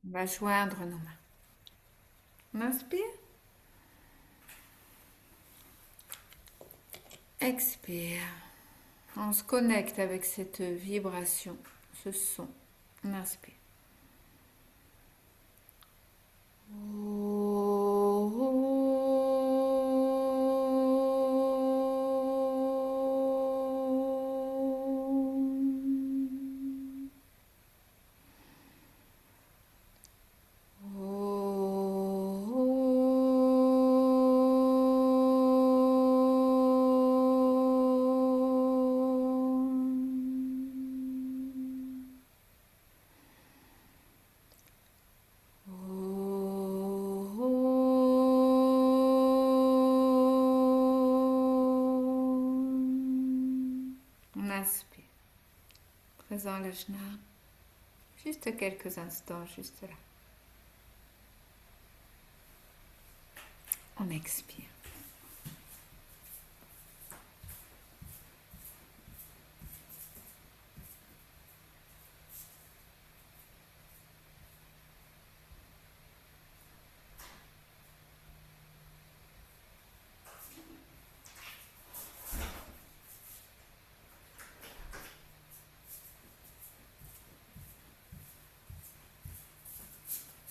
On va joindre nos mains. On inspire, expire. On se connecte avec cette vibration, ce son. On inspire. On inspire. Faisant le chenard. Juste quelques instants, juste là. On expire.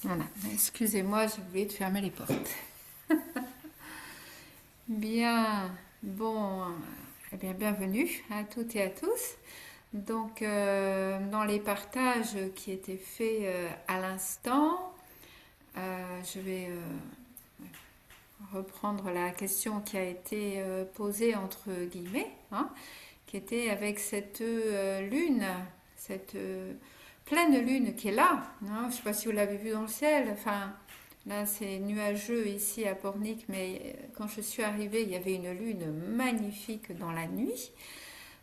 Voilà, excusez-moi, j'ai oublié de fermer les portes. Bien, bon, eh bien, bienvenue à toutes et à tous. Donc, dans les partages qui étaient faits à l'instant, je vais reprendre la question qui a été posée entre guillemets, hein, qui était avec cette lune, cette pleine lune qui est là. Hein, je ne sais pas si vous l'avez vu dans le ciel. Enfin, là, c'est nuageux ici à Pornic, mais quand je suis arrivée, il y avait une lune magnifique dans la nuit.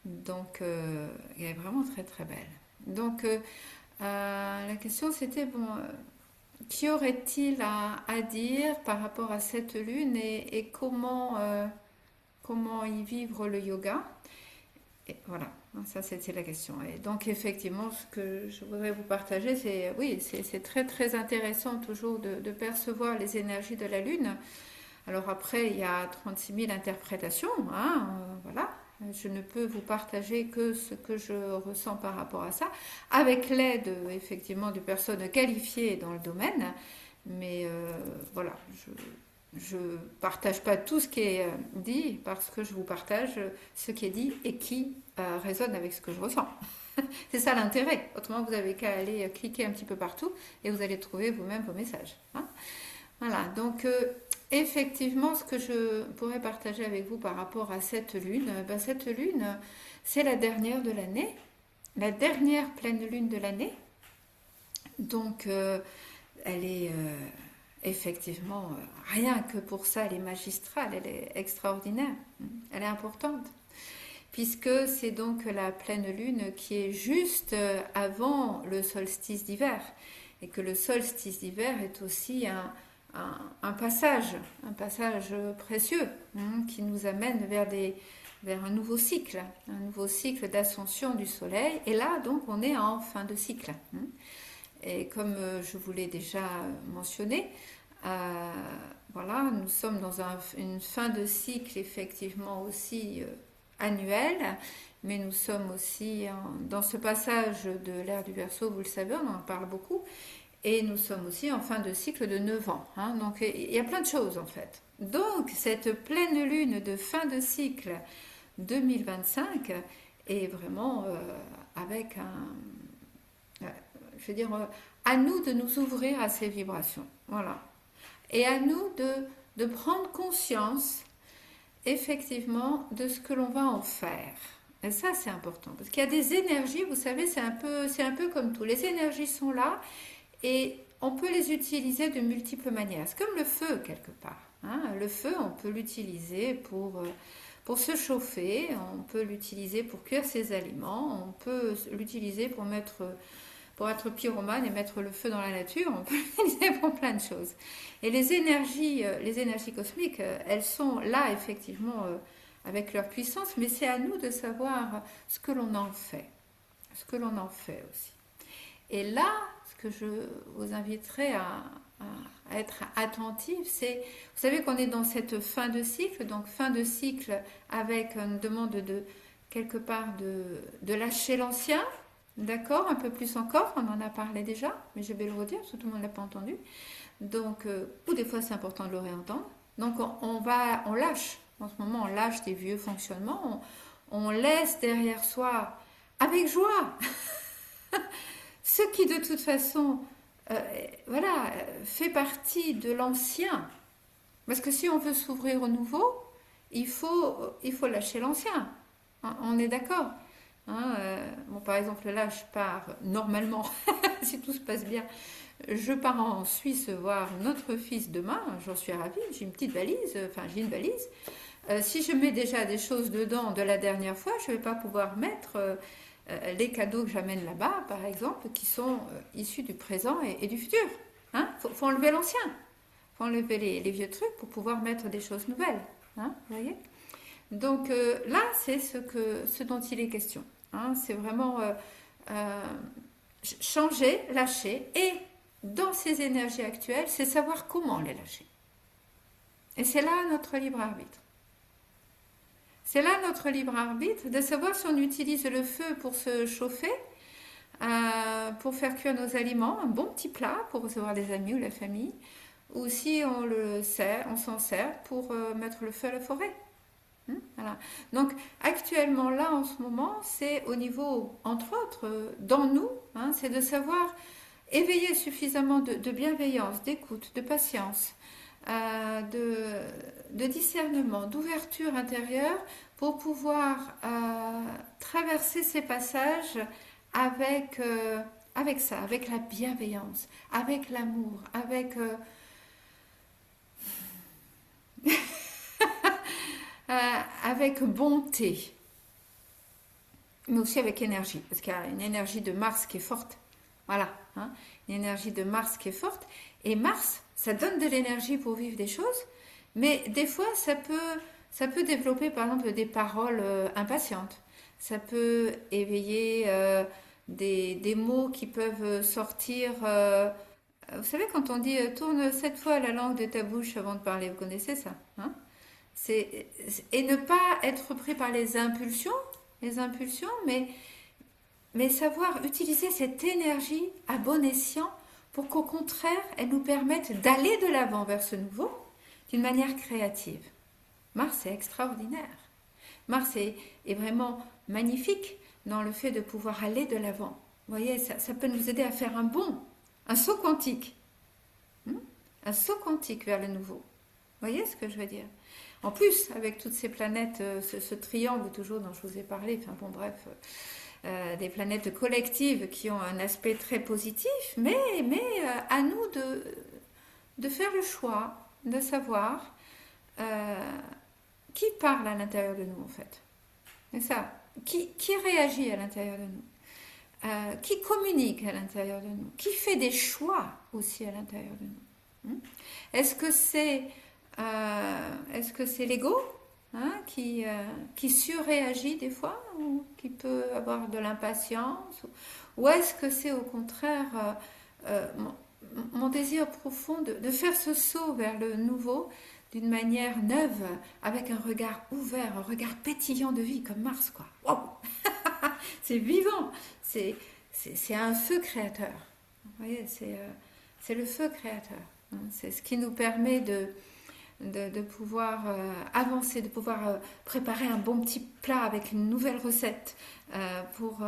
Donc, elle est vraiment très très belle. Donc, la question c'était, bon, qu'y aurait-il à dire par rapport à cette lune et comment y vivre le yoga? Et voilà, ça c'était la question. Et donc effectivement, ce que je voudrais vous partager, c'est oui, c'est très très intéressant toujours de percevoir les énergies de la Lune. Alors après, il y a 36 000 interprétations, hein, voilà. Je ne peux vous partager que ce que je ressens par rapport à ça, avec l'aide effectivement de personnes qualifiées dans le domaine. Mais voilà, je ne partage pas tout ce qui est dit parce que je vous partage ce qui est dit et qui résonne avec ce que je ressens. C'est ça l'intérêt. Autrement, vous n'avez qu'à aller cliquer un petit peu partout et vous allez trouver vous-même vos messages. Hein. Voilà, donc effectivement, ce que je pourrais partager avec vous par rapport à cette lune, c'est la dernière de l'année, la dernière pleine lune de l'année. Donc, elle est effectivement, rien que pour ça, elle est magistrale, elle est extraordinaire, elle est importante, puisque c'est donc la pleine lune qui est juste avant le solstice d'hiver, et que le solstice d'hiver est aussi un passage précieux, qui nous amène vers un nouveau cycle d'ascension du soleil, et là donc on est en fin de cycle. Et comme je vous l'ai déjà mentionné, voilà, nous sommes dans une fin de cycle effectivement aussi annuelle, mais nous sommes aussi dans ce passage de l'ère du Verseau, vous le savez, on en parle beaucoup, et nous sommes aussi en fin de cycle de 9 ans. Hein, donc il y a plein de choses en fait. Donc cette pleine lune de fin de cycle 2025 est vraiment avec je veux dire, à nous de nous ouvrir à ces vibrations. Voilà. Et à nous de prendre conscience, effectivement, de ce que l'on va en faire. Et ça, c'est important. Parce qu'il y a des énergies, vous savez, c'est un peu comme tout. Les énergies sont là et on peut les utiliser de multiples manières. C'est comme le feu, quelque part. Hein. Le feu, on peut l'utiliser pour se chauffer, on peut l'utiliser pour cuire ses aliments, on peut l'utiliser pour être pyromane et mettre le feu dans la nature, on peut l'utiliser pour plein de choses. Et les énergies cosmiques, elles sont là effectivement avec leur puissance, mais c'est à nous de savoir ce que l'on en fait, ce que l'on en fait aussi. Et là, ce que je vous inviterai à être attentif, c'est, vous savez qu'on est dans cette fin de cycle, donc fin de cycle avec une demande de quelque part de lâcher l'ancien, d'accord, un peu plus encore, on en a parlé déjà, mais je vais le redire, parce que tout le monde ne l'a pas entendu. Donc, ou des fois c'est important de le réentendre. Donc on lâche, en ce moment on lâche des vieux fonctionnements, on laisse derrière soi avec joie ce qui de toute façon euh, voilà, fait partie de l'ancien. Parce que si on veut s'ouvrir au nouveau, il faut lâcher l'ancien. On est d'accord. Hein, bon, par exemple, là, je pars normalement, si tout se passe bien, je pars en Suisse voir notre fils demain. J'en suis ravie. J'ai une petite valise, enfin, j'ai une valise. Si je mets déjà des choses dedans de la dernière fois, je ne vais pas pouvoir mettre les cadeaux que j'amène là-bas, par exemple, qui sont issus du présent et du futur. Hein, faut enlever l'ancien. Faut enlever les vieux trucs pour pouvoir mettre des choses nouvelles. Hein, vous voyez. Donc là, c'est ce dont il est question. Hein, c'est vraiment changer, lâcher. Et dans ces énergies actuelles, c'est savoir comment les lâcher. Et c'est là notre libre arbitre. C'est là notre libre arbitre de savoir si on utilise le feu pour se chauffer, pour faire cuire nos aliments, un bon petit plat pour recevoir les amis ou la famille, ou si on s'en sert pour mettre le feu à la forêt. Voilà. Donc actuellement là en ce moment c'est au niveau entre autres dans nous, hein, c'est de savoir éveiller suffisamment de bienveillance, d'écoute, de patience, de discernement, d'ouverture intérieure pour pouvoir traverser ces passages avec ça, avec la bienveillance, avec l'amour, avec bonté, mais aussi avec énergie, parce qu'il y a une énergie de Mars qui est forte. Voilà, hein, une énergie de Mars qui est forte. Et Mars, ça donne de l'énergie pour vivre des choses, mais des fois, ça peut développer, par exemple, des paroles impatientes. Ça peut éveiller des mots qui peuvent sortir. Vous savez, quand on dit tourne 7 fois la langue de ta bouche avant de parler, vous connaissez ça, hein? Et ne pas être pris par les impulsions, mais savoir utiliser cette énergie à bon escient pour qu'au contraire, elle nous permette d'aller de l'avant vers ce nouveau d'une manière créative. Mars est extraordinaire. Mars est vraiment magnifique dans le fait de pouvoir aller de l'avant. Vous voyez, ça peut nous aider à faire un saut quantique. Un saut quantique vers le nouveau. Vous voyez ce que je veux dire? En plus, avec toutes ces planètes, ce triangle toujours dont je vous ai parlé, enfin bon bref, des planètes collectives qui ont un aspect très positif, mais à nous de faire le choix, de savoir qui parle à l'intérieur de nous en fait. C'est ça. Qui réagit à l'intérieur de nous, qui communique à l'intérieur de nous, qui fait des choix aussi à l'intérieur de nous. Est-ce que c'est l'ego, hein, qui surréagit des fois, ou qui peut avoir de l'impatience, ou est-ce que c'est au contraire mon désir profond de faire ce saut vers le nouveau d'une manière neuve, avec un regard ouvert, un regard pétillant de vie, comme Mars, quoi. Wow. C'est vivant, c'est un feu créateur. Vous voyez, c'est le feu créateur. Hein. C'est ce qui nous permet de pouvoir avancer, de pouvoir préparer un bon petit plat avec une nouvelle recette pour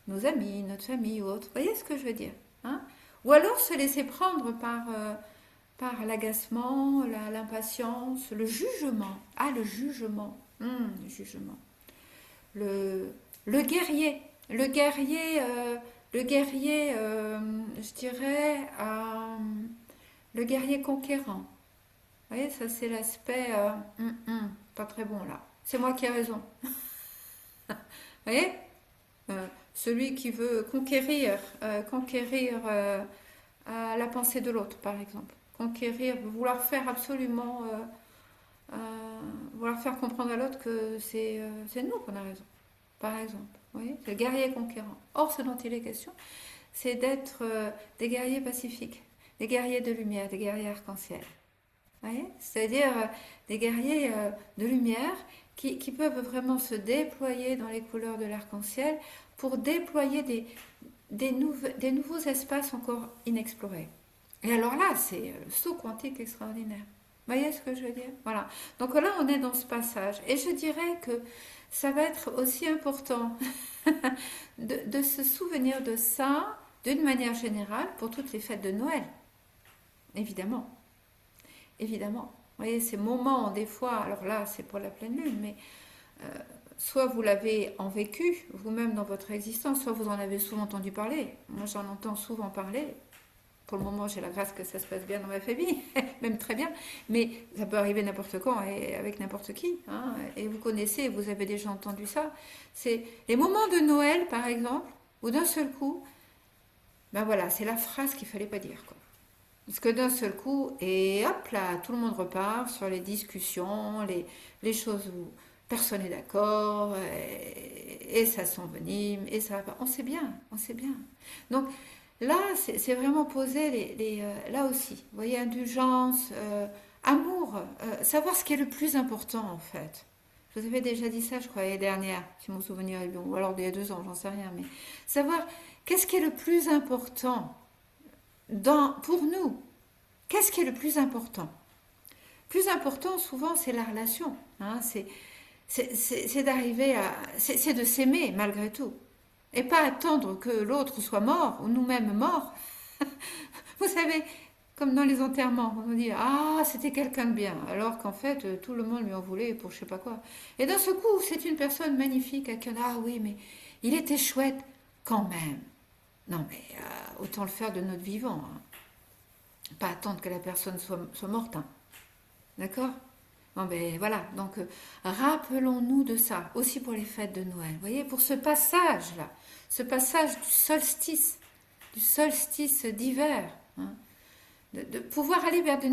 nos amis, notre famille ou autre. Vous voyez ce que je veux dire, hein? Ou alors se laisser prendre par l'agacement, l'impatience, le jugement. Ah, le jugement. Le jugement. Le guerrier. Je dirais, le guerrier conquérant. Vous voyez, ça c'est l'aspect pas très bon là. C'est moi qui ai raison. Vous voyez, celui qui veut conquérir la pensée de l'autre, par exemple. Conquérir, vouloir faire absolument, vouloir faire comprendre à l'autre que c'est nous qu'on a raison, par exemple. Vous voyez, c'est le guerrier conquérant. Or, ce dont il est question, c'est d'être des guerriers pacifiques, des guerriers de lumière, des guerriers arc-en-ciel. Vous voyez? C'est-à-dire des guerriers de lumière qui peuvent vraiment se déployer dans les couleurs de l'arc-en-ciel pour déployer des nouveaux espaces encore inexplorés. Et alors là, c'est le saut quantique extraordinaire. Vous voyez ce que je veux dire? Voilà. Donc là, on est dans ce passage. Et je dirais que ça va être aussi important de se souvenir de ça d'une manière générale pour toutes les fêtes de Noël. Évidemment. Évidemment. Vous voyez, ces moments, des fois, alors là, c'est pour la pleine lune, mais soit vous l'avez en vécu, vous-même dans votre existence, soit vous en avez souvent entendu parler. Moi, j'en entends souvent parler. Pour le moment, j'ai la grâce que ça se passe bien dans ma famille, même très bien, mais ça peut arriver n'importe quand et avec n'importe qui. Hein, et vous connaissez, vous avez déjà entendu ça. C'est les moments de Noël, par exemple, où d'un seul coup, ben voilà, c'est la phrase qu'il fallait pas dire, quoi. Parce que d'un seul coup, et hop là, tout le monde repart sur les discussions, les choses où personne n'est d'accord, et ça s'envenime, et ça va pas. On sait bien, on sait bien. Donc, là, c'est vraiment poser là aussi, vous voyez, indulgence, amour, savoir ce qui est le plus important en fait. Je vous avais déjà dit ça, je crois, l'année dernière, si mon souvenir est bon, ou alors il y a 2 ans, j'en sais rien, mais savoir qu'est-ce qui est le plus important pour nous. Qu'est-ce qui est le plus important? Plus important, souvent, c'est la relation. Hein, c'est d'arriver à... C'est de s'aimer malgré tout. Et pas attendre que l'autre soit mort, ou nous-mêmes morts. Vous savez, comme dans les enterrements, on dit ah, c'était quelqu'un de bien, alors qu'en fait, tout le monde lui en voulait pour je sais pas quoi. Et d'un seul coup, c'est une personne magnifique, à qui on ah oui, mais il était chouette quand même. Non, mais autant le faire de notre vivant. Hein. Pas attendre que la personne soit morte. Hein. D'accord? Bon, ben voilà, donc rappelons-nous de ça, aussi pour les fêtes de Noël. Vous voyez, pour ce passage-là, ce passage du solstice d'hiver, hein, de pouvoir aller vers de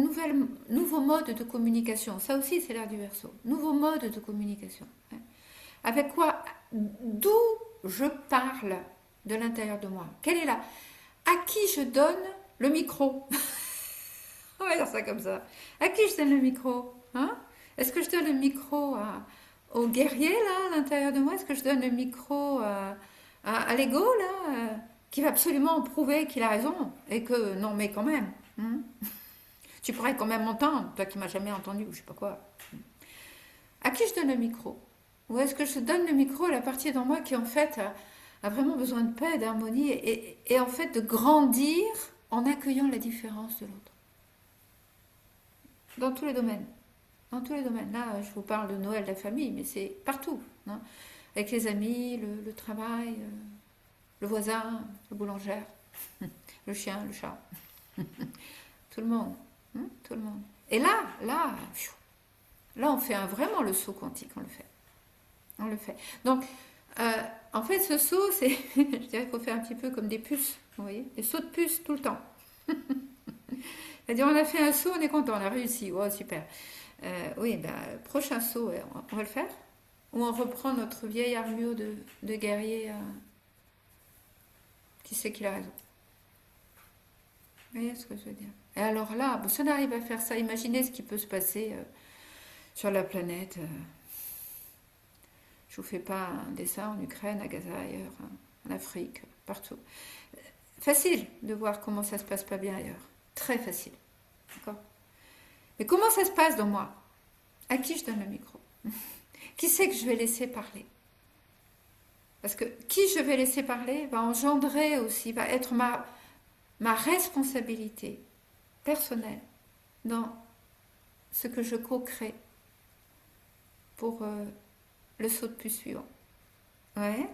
nouveaux modes de communication. Ça aussi, c'est l'ère du Verseau. Nouveaux modes de communication. Hein. Avec quoi? D'où je parle de l'intérieur de moi. Quelle est là? À qui je donne le micro? On va dire ça comme ça. À qui je donne le micro? Hein? Est-ce que je donne le micro au guerrier, là, à l'intérieur de moi? Est-ce que je donne le micro à l'ego, là, qui va absolument prouver qu'il a raison? Et que, non, mais quand même, hein? Tu pourrais quand même m'entendre, toi qui m'as jamais entendu, ou je sais pas quoi. À qui je donne le micro? Ou est-ce que je donne le micro à la partie dans moi qui, en fait, a vraiment besoin de paix, d'harmonie, et en fait de grandir en accueillant la différence de l'autre? Dans tous les domaines. Dans tous les domaines. Là, je vous parle de Noël, de la famille, mais c'est partout. Hein. Avec les amis, le travail, le voisin, la boulangère, le chien, le chat. Tout le monde. Hein, tout le monde. Et là, on fait vraiment le saut quantique, on le fait. On le fait. Donc, en fait, ce saut, c'est, je dirais qu'il faut faire un petit peu comme des puces, vous voyez, des sauts de puces tout le temps. C'est-à-dire, on a fait un saut, on est content, on a réussi, oh super. Oui, ben, prochain saut, on va le faire. Ou on reprend notre vieille armure de guerrier qui sait qu'il a raison. Vous voyez ce que je veux dire? Et alors là, bon, si on arrive à faire ça, imaginez ce qui peut se passer sur la planète. Je ne vous fais pas un dessin en Ukraine, à Gaza, ailleurs, hein, en Afrique, partout. Facile de voir comment ça se passe pas bien ailleurs. Très facile. D'accord? Mais comment ça se passe dans moi? À qui je donne le micro? Qui c'est que je vais laisser parler? Parce que qui je vais laisser parler va engendrer aussi, va être ma responsabilité personnelle dans ce que je co-crée pour le saut de puce suivant. Ouais.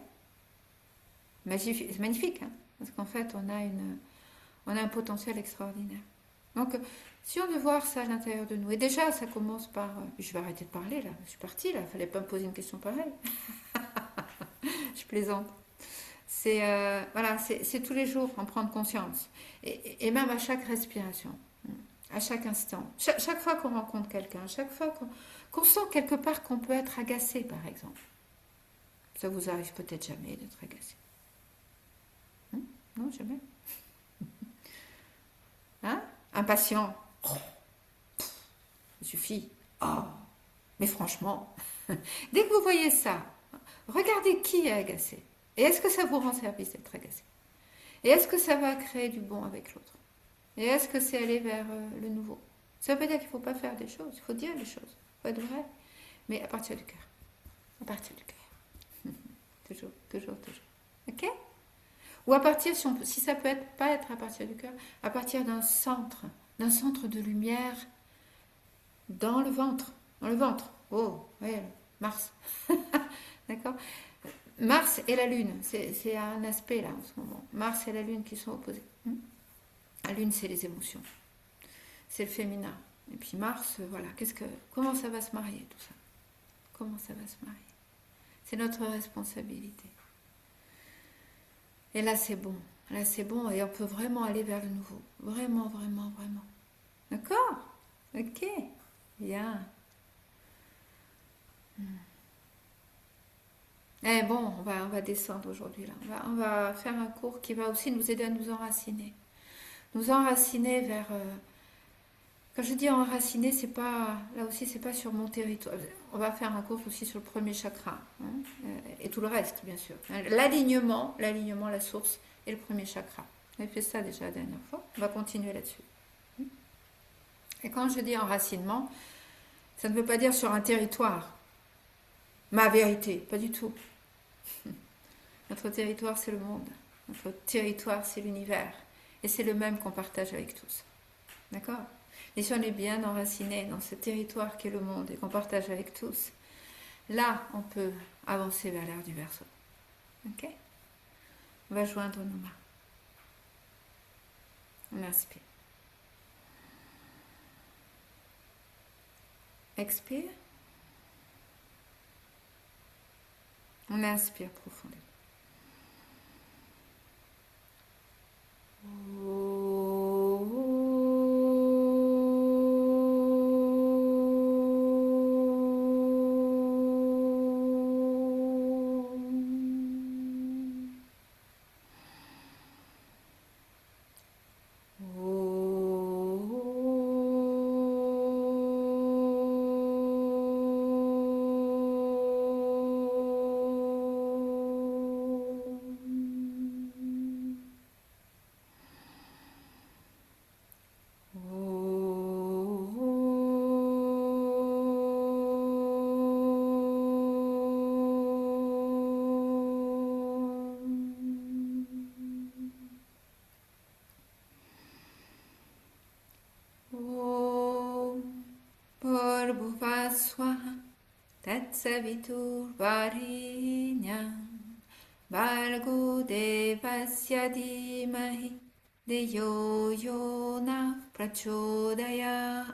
C'est magnifique, hein, parce qu'en fait, on a un potentiel extraordinaire. Donc, si on veut voir ça à l'intérieur de nous, et déjà, ça commence par... je vais arrêter de parler, là. Je suis partie, là. Il ne fallait pas me poser une question pareille. Je plaisante. C'est voilà, c'est tous les jours en prendre conscience. Et même à chaque respiration, à chaque instant. Chaque fois qu'on rencontre quelqu'un, chaque fois qu'on sent quelque part qu'on peut être agacé, par exemple. Ça vous arrive peut-être jamais d'être agacé. Non, jamais. Hein? Impatient. Oh, ça suffit. Oh, mais franchement, dès que vous voyez ça, regardez qui est agacé. Et est-ce que ça vous rend service d'être agacé? Et est-ce que ça va créer du bon avec l'autre? Et est-ce que c'est aller vers le nouveau? Ça veut pas dire qu'il ne faut pas faire des choses, il faut dire des choses, il faut être vrai, mais à partir du cœur. À partir du cœur. Toujours, toujours, toujours. Ok? Ou à partir, si ça peut être, pas être à partir du cœur, à partir d'un centre de lumière dans le ventre. Dans le ventre. Oh, ouais, Mars. D'accord? Mars et la Lune, c'est un aspect là en ce moment. Mars et la Lune qui sont opposés. La Lune, c'est les émotions. C'est le féminin. Et puis Mars, voilà. Comment ça va se marier tout ça? Comment ça va se marier? C'est notre responsabilité. Et là, c'est bon. Là, c'est bon et on peut vraiment aller vers le nouveau. Vraiment, vraiment, vraiment. D'accord? Ok. Bien. Eh bon, on va descendre aujourd'hui là. On va faire un cours qui va aussi nous aider à nous enraciner. Nous enraciner vers... quand je dis enraciner, c'est pas... Là aussi, c'est pas sur mon territoire. On va faire un cours aussi sur le premier chakra. Et tout le reste, bien sûr. L'alignement, la source et le premier chakra. On avait fait ça déjà la dernière fois. On va continuer là-dessus. Et quand je dis enracinement, ça ne veut pas dire sur un territoire. Ma vérité, pas du tout. Notre territoire, c'est le monde. Notre territoire, c'est l'univers. Et c'est le même qu'on partage avec tous. D'accord? Et si on est bien enraciné dans ce territoire qu'est le monde et qu'on partage avec tous, là, on peut avancer vers l'ère du Verseau. Ok? On va joindre nos mains. On inspire. Expire. On inspire profondément. Tatsaviturvarenyam Bhargo devasya dhimahi Deyo yona prachodayat.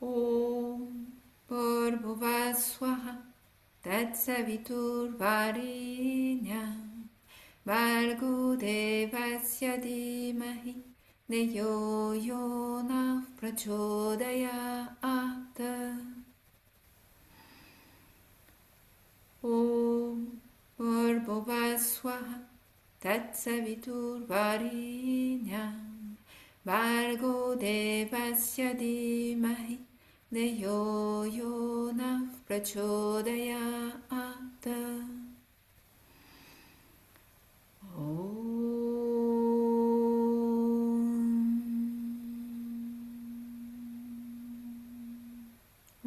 Om Bhurvaswaha Tatsaviturvarenyam Bhargo devasya dhimahi Deyo yona prachodayat. Om Bhurvaswaha Tatsaviturvarenyam Bhargo devasya dhimahi Deyo yona prachodayat.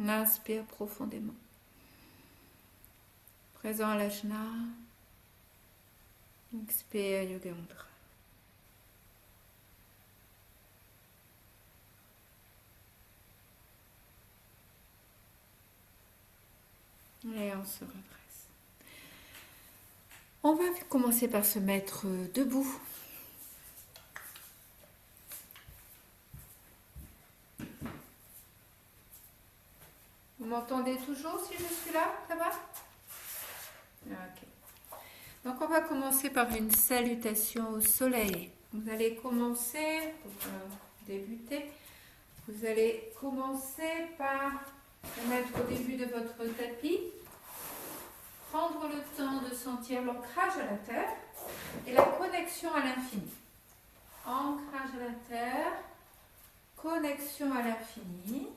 On inspire profondément. Présent à l'ajna. Expire Yoga Mudra. Et on se redresse. On va commencer par se mettre debout. Vous m'entendez toujours si je suis là? Ça va? Ok. Donc on va commencer par une salutation au soleil. Vous allez commencer, pour débuter, vous allez commencer par le mettre au début de votre tapis. prendre le temps de sentir l'ancrage à la terre et la connexion à l'infini. Ancrage à la terre, connexion à l'infini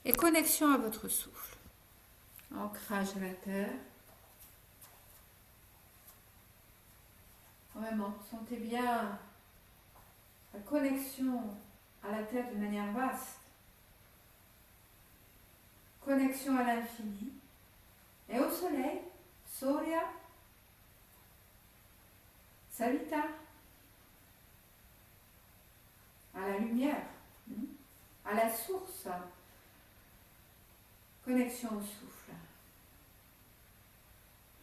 et connexion à votre souffle. Ancrage à la terre. Vraiment, sentez bien la connexion à la terre de manière vaste. Connexion à l'infini. Et au soleil, Surya, Savita, à la lumière, à la source. Connexion au souffle.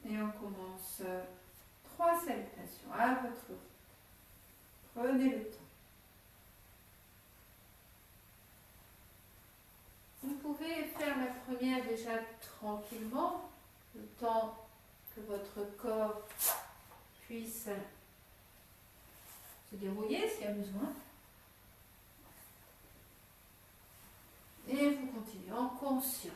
Et on commence 3 salutations à votre rythme. Prenez le temps. Vous pouvez faire la première déjà tranquillement, le temps que votre corps puisse se dérouiller s'il y a besoin. Et vous continuez en conscience.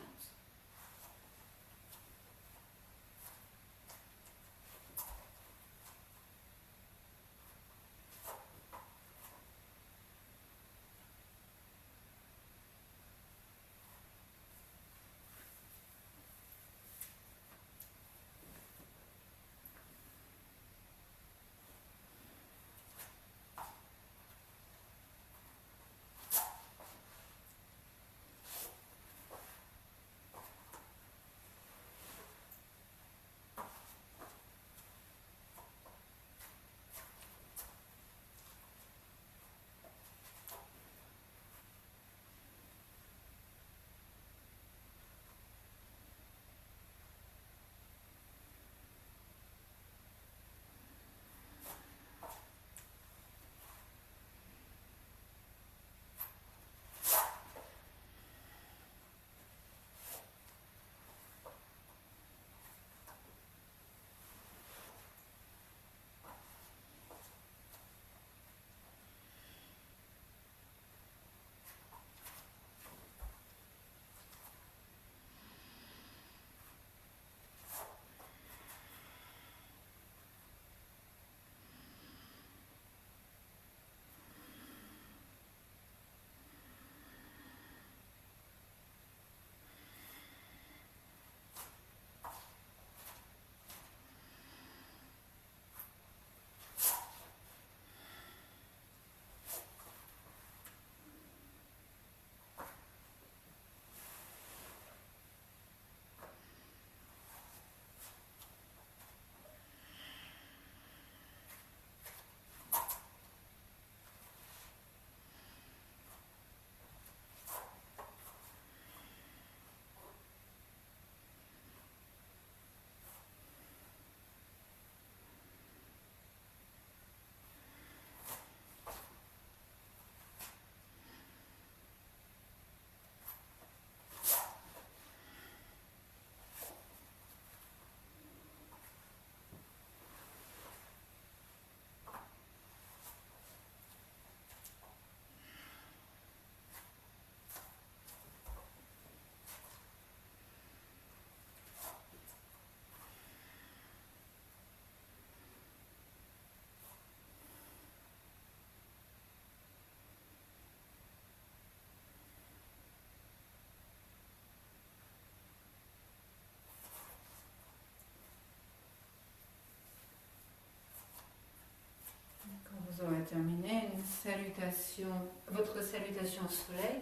Vous aurez terminé une salutation, votre salutation au soleil.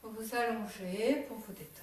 Vous vous allongez pour vous détendre.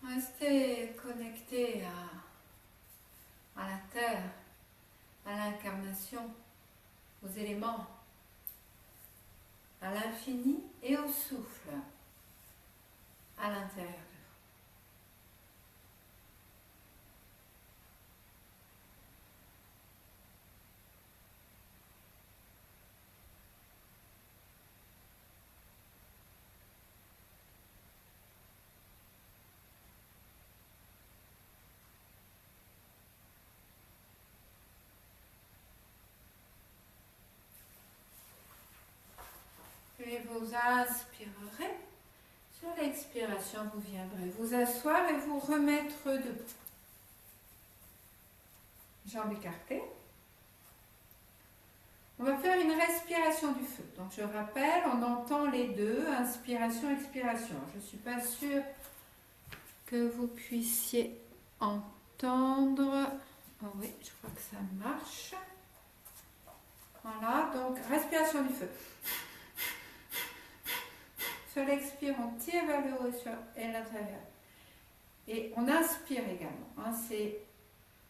Restez connecté à la terre, à l'incarnation, aux éléments, à l'infini et au souffle à l'intérieur de Puis vous inspirerez. Sur l'expiration, vous viendrez vous asseoir et vous remettre debout. Jambes écartées. On va faire une respiration du feu. Donc je rappelle, on entend les deux, inspiration, expiration. Je ne suis pas sûre que vous puissiez entendre. Oh oui, je crois que ça marche. Voilà, donc respiration du feu. Sur l'expire, on tire vers le haut et l'intérieur. Et on inspire également. Hein, c'est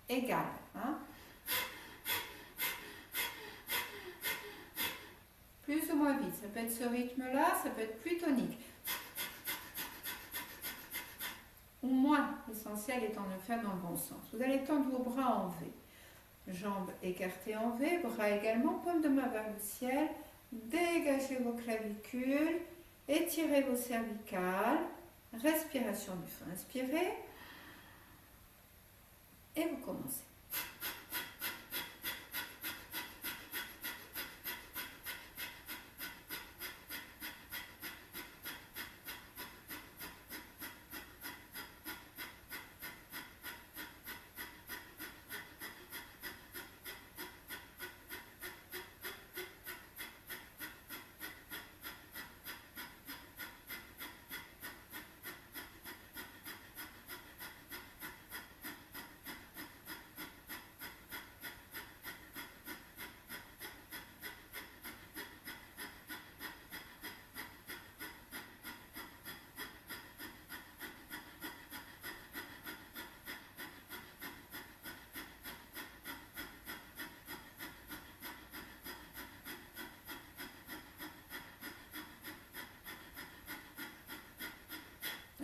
égal. Hein. Plus ou moins vite. Ça peut être ce rythme-là, ça peut être plus tonique. Ou moins. L'essentiel étant de le faire dans le bon sens. Vous allez tendre vos bras en V. Jambes écartées en V, bras également, paume de main vers le ciel. Dégagez vos clavicules. Étirez vos cervicales. Respiration du feu. Inspirez. Et vous commencez.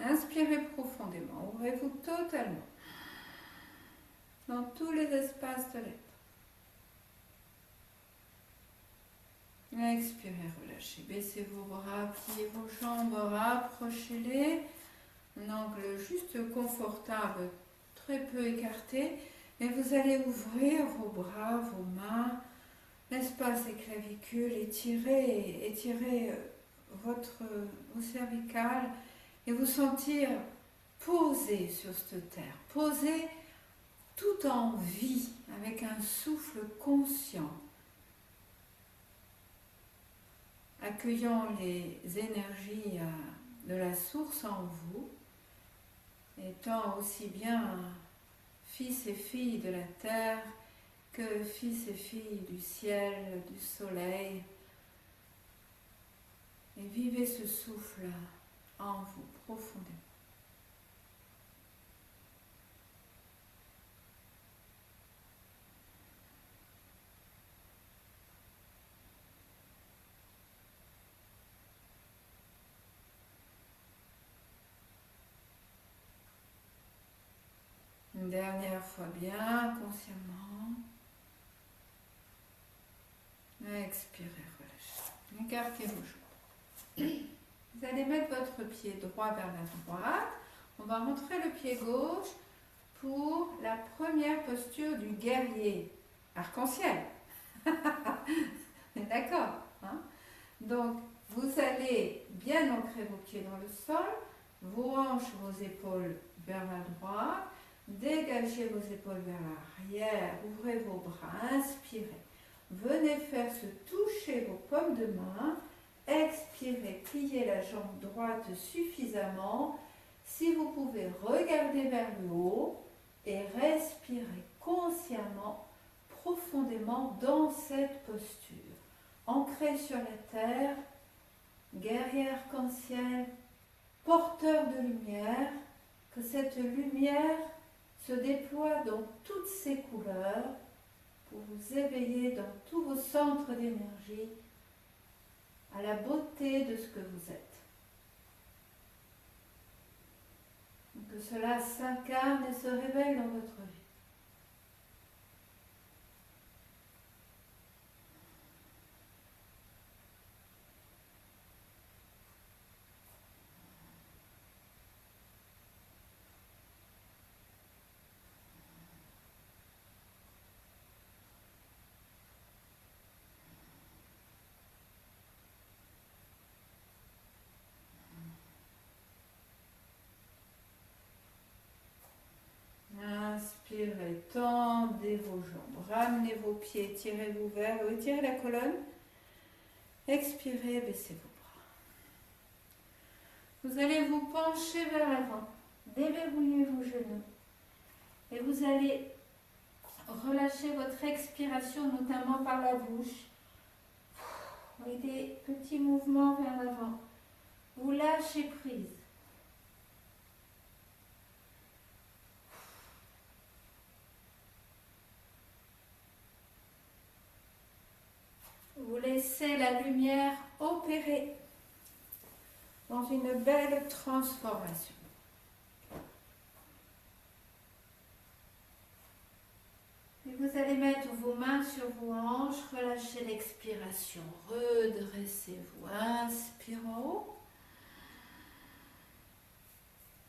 Inspirez profondément, ouvrez-vous totalement dans tous les espaces de l'être. Expirez, relâchez, baissez vos bras, pliez vos jambes, rapprochez-les, un angle juste confortable, très peu écarté, et vous allez ouvrir vos bras, vos mains, l'espace des clavicules, étirez vos cervicales, et vous sentir posé sur cette terre, posé tout en vie, avec un souffle conscient, accueillant les énergies de la source en vous, étant aussi bien fils et filles de la terre que fils et filles du ciel, du soleil, et vivez ce souffle en vous profondément. Une dernière fois bien consciemment. Expirez, relâchez. Écartez vos jambes. Vous allez mettre votre pied droit vers la droite. On va rentrer le pied gauche pour la première posture du guerrier. Arc-en-ciel. D'accord, hein? Donc, vous allez bien ancrer vos pieds dans le sol, vos hanches, vos épaules vers la droite, dégagez vos épaules vers l'arrière, ouvrez vos bras, inspirez. Venez faire se toucher vos paumes de main, expirez, pliez la jambe droite suffisamment. Si vous pouvez, regarder vers le haut et respirez consciemment, profondément dans cette posture. Ancré sur la terre, guerrier arc-en-ciel, porteur de lumière, que cette lumière se déploie dans toutes ses couleurs pour vous éveiller dans tous vos centres d'énergie à la beauté de ce que vous êtes. Que cela s'incarne et se révèle dans votre vie. Ramenez vos pieds, tirez-vous vers le haut, étirez la colonne. Expirez, baissez vos bras. Vous allez vous pencher vers l'avant. Déverrouillez vos genoux. Et vous allez relâcher votre expiration, notamment par la bouche. Avec des petits mouvements vers l'avant. Vous lâchez prise. Vous laissez la lumière opérer dans une belle transformation. Et vous allez mettre vos mains sur vos hanches, relâchez l'expiration, redressez-vous, inspire en haut,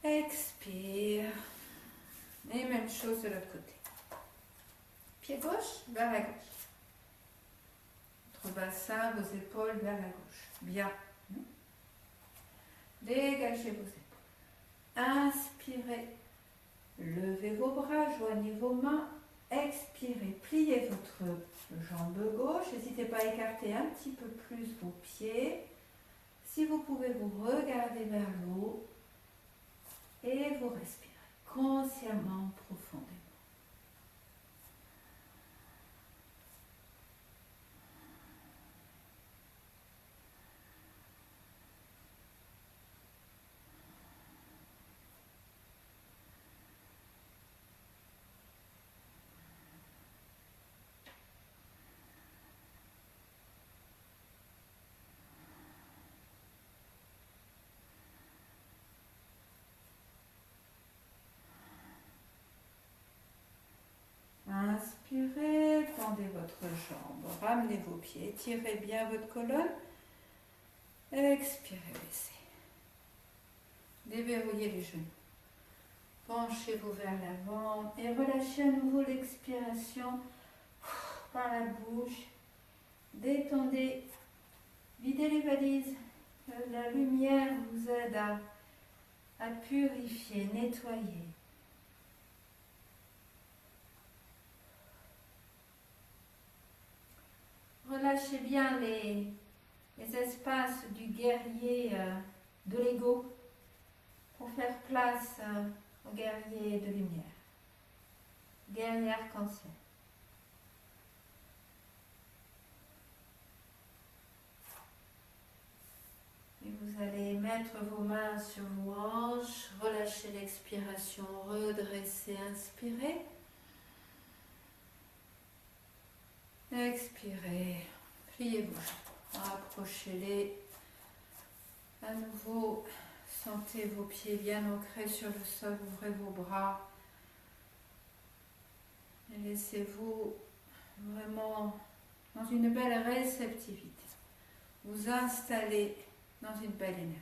expire, et même chose de l'autre côté. Pied gauche vers la gauche. Votre bassin, vos épaules vers la gauche. Bien. Dégagez vos épaules. Inspirez. Levez vos bras, joignez vos mains. Expirez. Pliez votre jambe gauche. N'hésitez pas à écarter un petit peu plus vos pieds. Si vous pouvez vous regarder vers le haut et vous respirez consciemment, profondément. Inspirez, tendez votre jambe, ramenez vos pieds, tirez bien votre colonne. Expirez, baissez. Déverrouillez les genoux. Penchez-vous vers l'avant et relâchez à nouveau l'expiration par la bouche. Détendez, videz les valises. La lumière vous aide à purifier, nettoyer. Relâchez bien les espaces du guerrier de l'ego pour faire place au guerrier de lumière, guerrier arc-en-ciel. Et vous allez mettre vos mains sur vos hanches, relâchez l'expiration, redressez, inspirez. Expirez, pliez vos jambes, approchez-les. À nouveau, sentez vos pieds bien ancrés sur le sol, ouvrez vos bras. Et laissez-vous vraiment dans une belle réceptivité. Vous installer dans une belle énergie.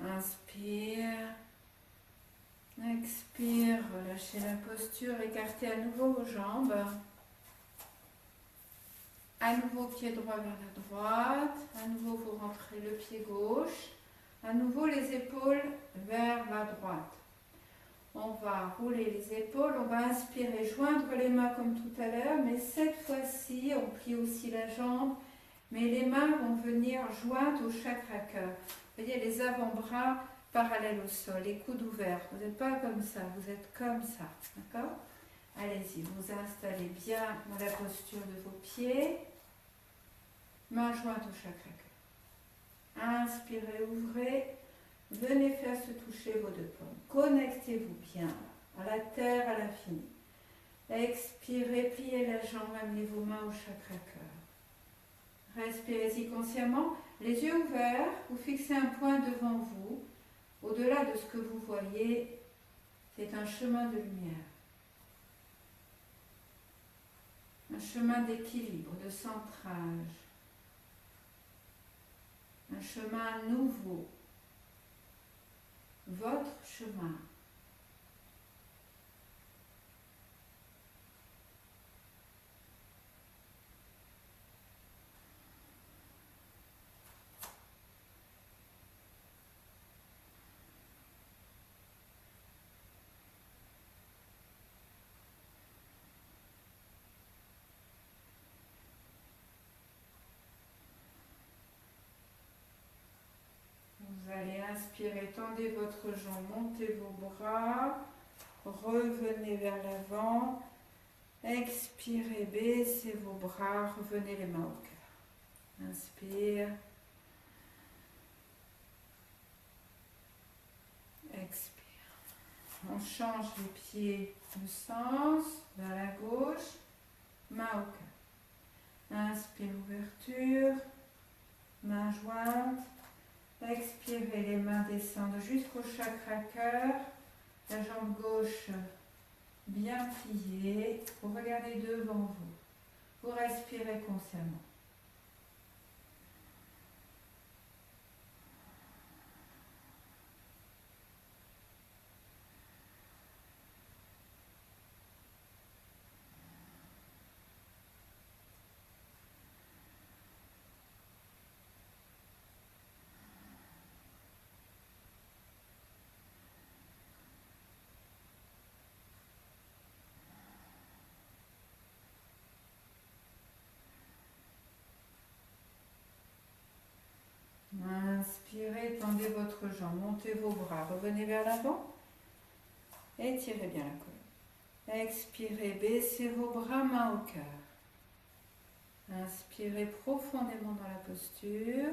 Inspire, expire, relâchez la posture, écartez à nouveau vos jambes. À nouveau pied droit vers la droite, à nouveau vous rentrez le pied gauche, à nouveau les épaules vers la droite. On va rouler les épaules, on va inspirer, joindre les mains comme tout à l'heure, mais cette fois-ci, on plie aussi la jambe, mais les mains vont venir jointes au chakra cœur. Vous voyez, les avant-bras parallèles au sol, les coudes ouverts. Vous n'êtes pas comme ça, vous êtes comme ça, d'accord? Allez-y, vous installez bien dans la posture de vos pieds. Mains jointes au chakra cœur. Inspirez, ouvrez. Venez faire se toucher vos deux paumes. Connectez-vous bien à la terre, à l'infini. Expirez, pliez la jambe, amenez vos mains au chakra cœur. Respirez-y consciemment. Les yeux ouverts, vous fixez un point devant vous. Au-delà de ce que vous voyez, c'est un chemin de lumière. Un chemin d'équilibre, de centrage. Un chemin nouveau votre chemin. Vous allez inspirer, tendez votre jambe, montez vos bras, revenez vers l'avant. Expirez, baissez vos bras, revenez les mains au cœur. Inspire. Expire. On change les pieds de sens, vers la gauche, main au cœur. Inspire, ouverture, main jointe. Expirez, les mains descendent jusqu'au chakra cœur. La jambe gauche bien pliée. Vous regardez devant vous. Vous respirez consciemment. Inspirez, tendez votre jambe, montez vos bras, revenez vers l'avant. Étirez bien la colonne. Expirez, baissez vos bras, main au cœur. Inspirez profondément dans la posture.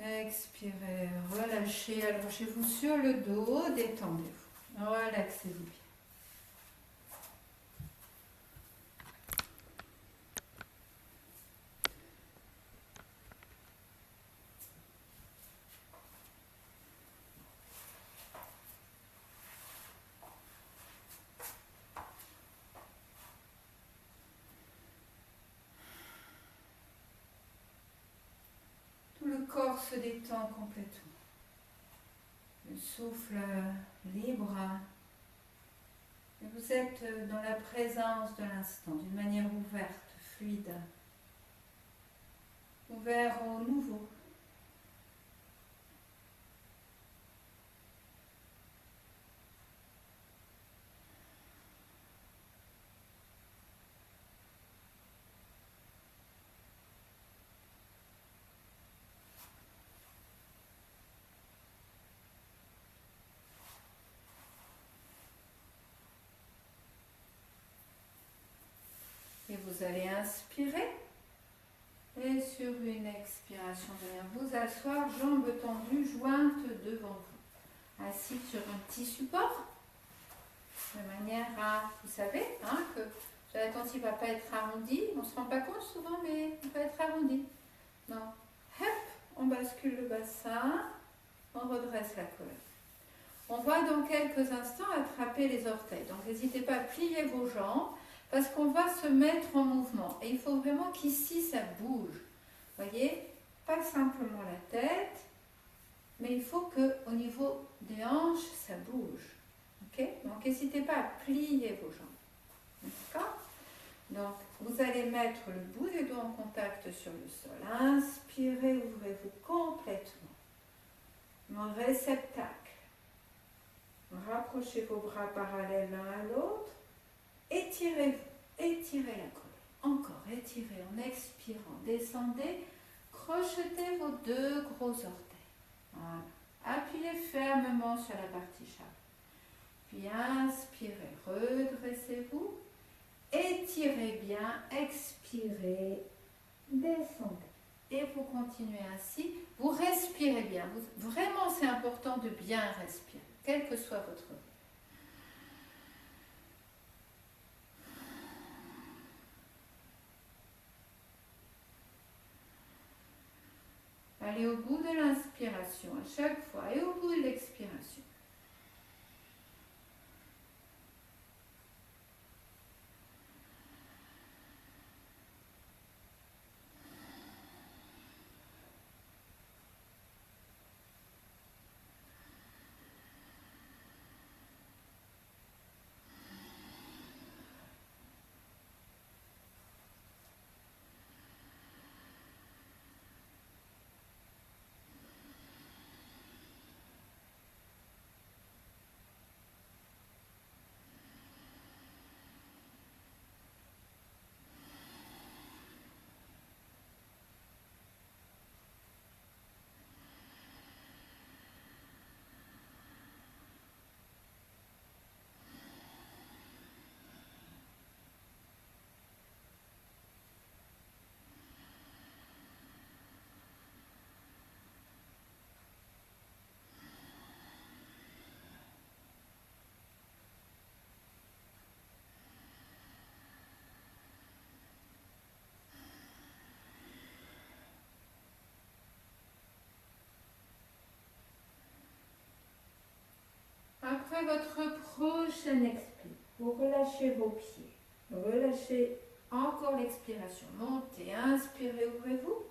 Expirez, relâchez, allongez-vous sur le dos, détendez-vous. Relaxez-vous bien. Le corps se détend complètement. Le souffle libre. Et vous êtes dans la présence de l'instant, d'une manière ouverte, fluide. Ouvert au nouveau. Et vous allez inspirer. Et sur une expiration, de vous asseoir, jambes tendues, jointes devant vous. Assis sur un petit support. De manière à, vous savez, que la tente ne va pas être arrondie. On ne se rend pas compte souvent, mais il peut être arrondi. Non. Hop, on bascule le bassin. On redresse la colonne. On va dans quelques instants attraper les orteils. Donc n'hésitez pas à plier vos jambes. Parce qu'on va se mettre en mouvement. Et il faut vraiment qu'ici, ça bouge. Vous voyez, pas simplement la tête, mais il faut qu'au niveau des hanches, ça bouge. Ok? Donc, n'hésitez pas à plier vos jambes. D'accord? Donc, vous allez mettre le bout des doigts en contact sur le sol. Inspirez, ouvrez-vous complètement. Mon réceptacle. Rapprochez vos bras parallèles l'un à l'autre. Étirez-vous, étirez la colonne. Encore, étirez en expirant. Descendez, crochetez vos deux gros orteils. Voilà. Appuyez fermement sur la partie chapeau. Puis inspirez, redressez-vous. Étirez bien, expirez, descendez. Et vous continuez ainsi. Vous respirez bien. Vraiment, c'est important de bien respirer, quel que soit votre rythme. Allez au bout de l'inspiration à chaque fois et au bout de l'expiration. après votre prochaine expire, vous relâchez vos pieds. Relâchez encore l'expiration. Montez, inspirez, ouvrez-vous.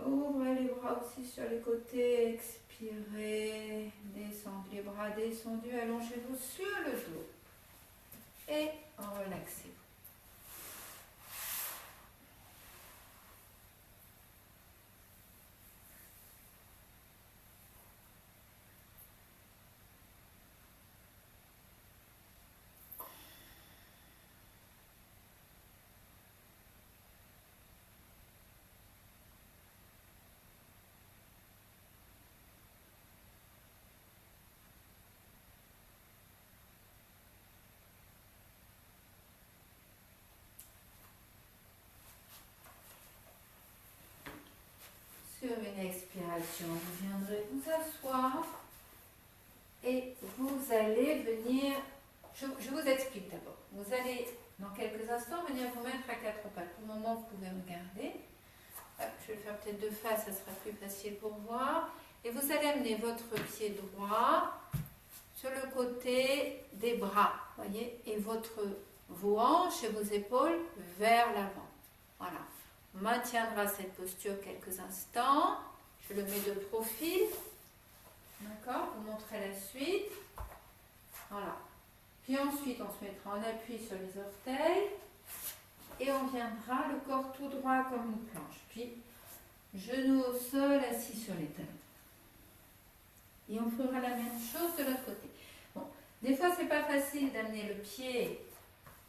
Ouvrez les bras aussi sur les côtés, expirez, descendez les bras descendus, allongez-vous sur le dos et relaxez-vous. Sur une expiration, vous viendrez vous asseoir et vous allez venir, je vous explique d'abord, vous allez dans quelques instants venir vous mettre à quatre pattes. Pour le moment, vous pouvez regarder. Je vais le faire peut-être de face, ça sera plus facile pour voir. Et vous allez amener votre pied droit sur le côté des bras, voyez, et vos hanches et vos épaules vers l'avant. Voilà. On maintiendra cette posture quelques instants. Je le mets de profil. D'accord? Vous montrez la suite. Voilà. Puis ensuite, on se mettra en appui sur les orteils. Et on viendra le corps tout droit comme une planche. Puis, genoux au sol, assis sur les talons. Et on fera la même chose de l'autre côté. Bon, des fois, c'est pas facile d'amener le pied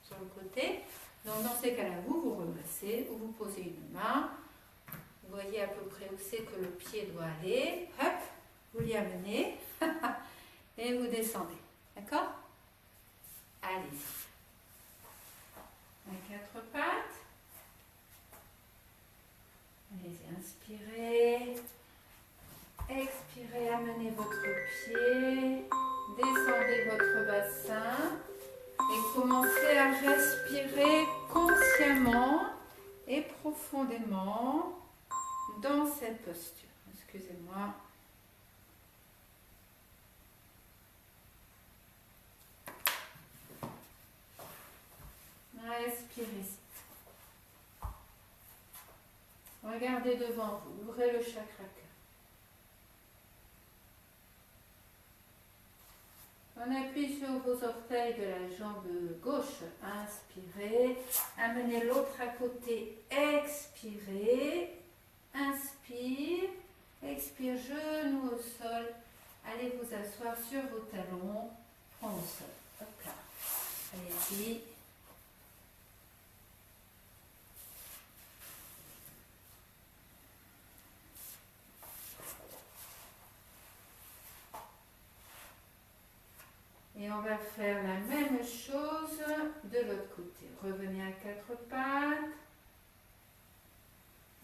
sur le côté. Donc, dans ces cas-là, vous vous remassez ou vous posez une main. Vous voyez à peu près où c'est que le pied doit aller. Hop, vous l'y amenez et vous descendez. D'accord? Allez-y. À quatre pattes. Allez-y, inspirez. Expirez, amenez votre pied. Descendez votre bassin. Et commencez à respirer consciemment et profondément dans cette posture. Excusez-moi. Respirez. Regardez devant vous. Ouvrez le chakra cœur. On appuie sur vos orteils de la jambe gauche. Inspirez. Amenez l'autre à côté. Expirez. Inspire. Expire. Genou au sol. Allez vous asseoir sur vos talons. Front au sol. Hop là. Allez-y. Et on va faire la même chose de l'autre côté. Revenez à quatre pattes.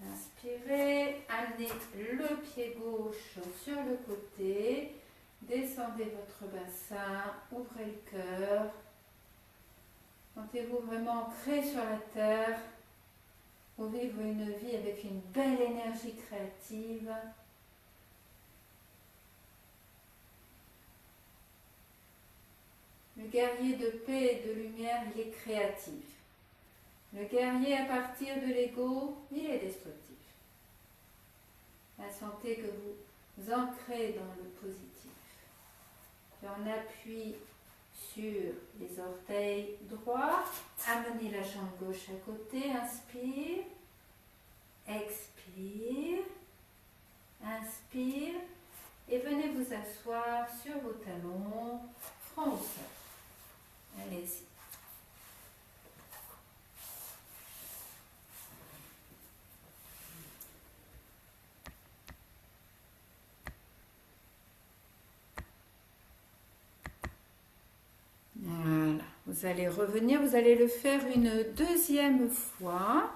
Inspirez. Amenez le pied gauche sur le côté. Descendez votre bassin. Ouvrez le cœur. Sentez-vous vraiment ancré sur la terre. Pour vivre une vie avec une belle énergie créative. Le guerrier de paix et de lumière, il est créatif. Le guerrier, à partir de l'ego, il est destructif. Sentez que vous ancrez dans le positif. Puis on appuie sur les orteils droits. Amenez la jambe gauche à côté. Inspire. Expire. Inspire. Et venez vous asseoir sur vos talons. Front au sol. Allez-y. Voilà. Vous allez revenir, vous allez le faire une deuxième fois.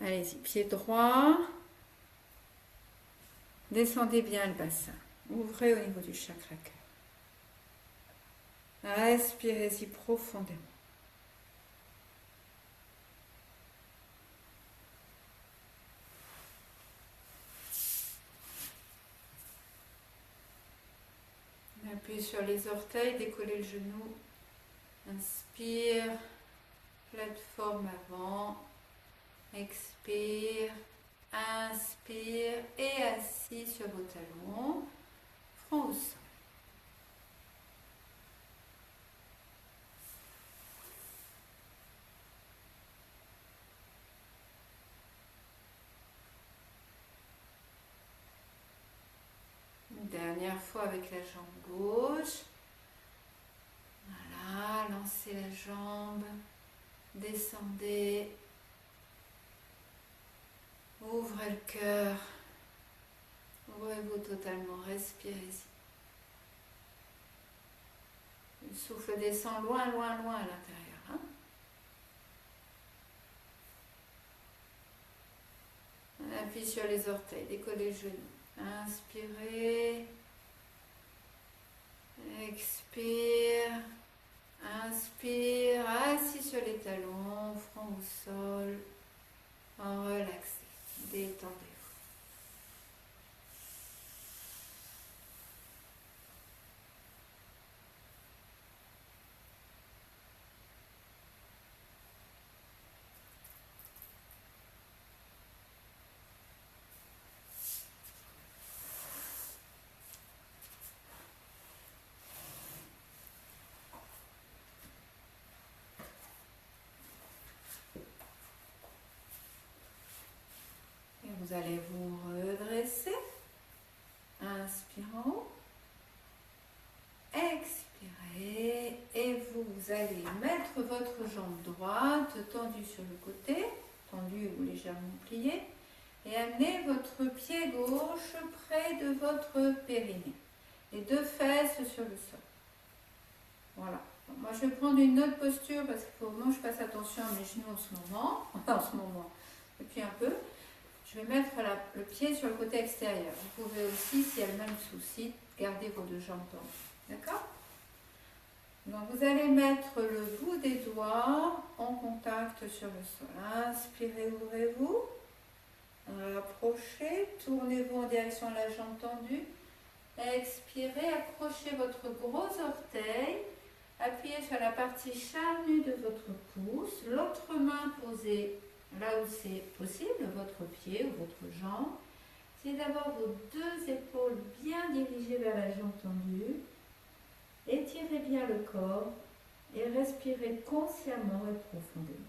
Allez-y, pied droit. Descendez bien le bassin. Ouvrez au niveau du chakra cœur. Respirez-y profondément. Tendu sur les orteils, décollez le genou. Inspire, plateforme avant. Expire, inspire et assis sur vos talons, front au sol. Une dernière fois avec la jambe gauche. Voilà, lancez la jambe, descendez. Ouvrez le cœur, ouvrez-vous totalement, respirez-y. Le souffle descend loin, loin, loin à l'intérieur. Hein. On appuie sur les orteils, décollez les genoux. Inspirez, expire, inspire, assis sur les talons, front au sol, relaxez. Détendez-vous. Et vous allez vous redresser. Inspirant. Expirez. Et vous allez mettre votre jambe droite tendue sur le côté, tendue ou légèrement pliée, et amener votre pied gauche près de votre périnée. Les deux fesses sur le sol. Voilà. Moi, je vais prendre une autre posture parce qu'il faut vraiment que je fasse attention à mes genoux en ce moment, depuis un peu. Je vais mettre le pied sur le côté extérieur. Vous pouvez aussi, s'il y a le même souci, garder vos deux jambes tendues. D'accord? Donc, vous allez mettre le bout des doigts en contact sur le sol. Inspirez, ouvrez-vous. Rapprochez. Tournez-vous en direction de la jambe tendue. Expirez, accrochez votre gros orteil. Appuyez sur la partie charnue de votre pouce. L'autre main posée là où c'est possible, votre pied ou votre jambe. Essayez d'avoir vos deux épaules bien dirigées vers la jambe tendue. Étirez bien le corps et respirez consciemment et profondément.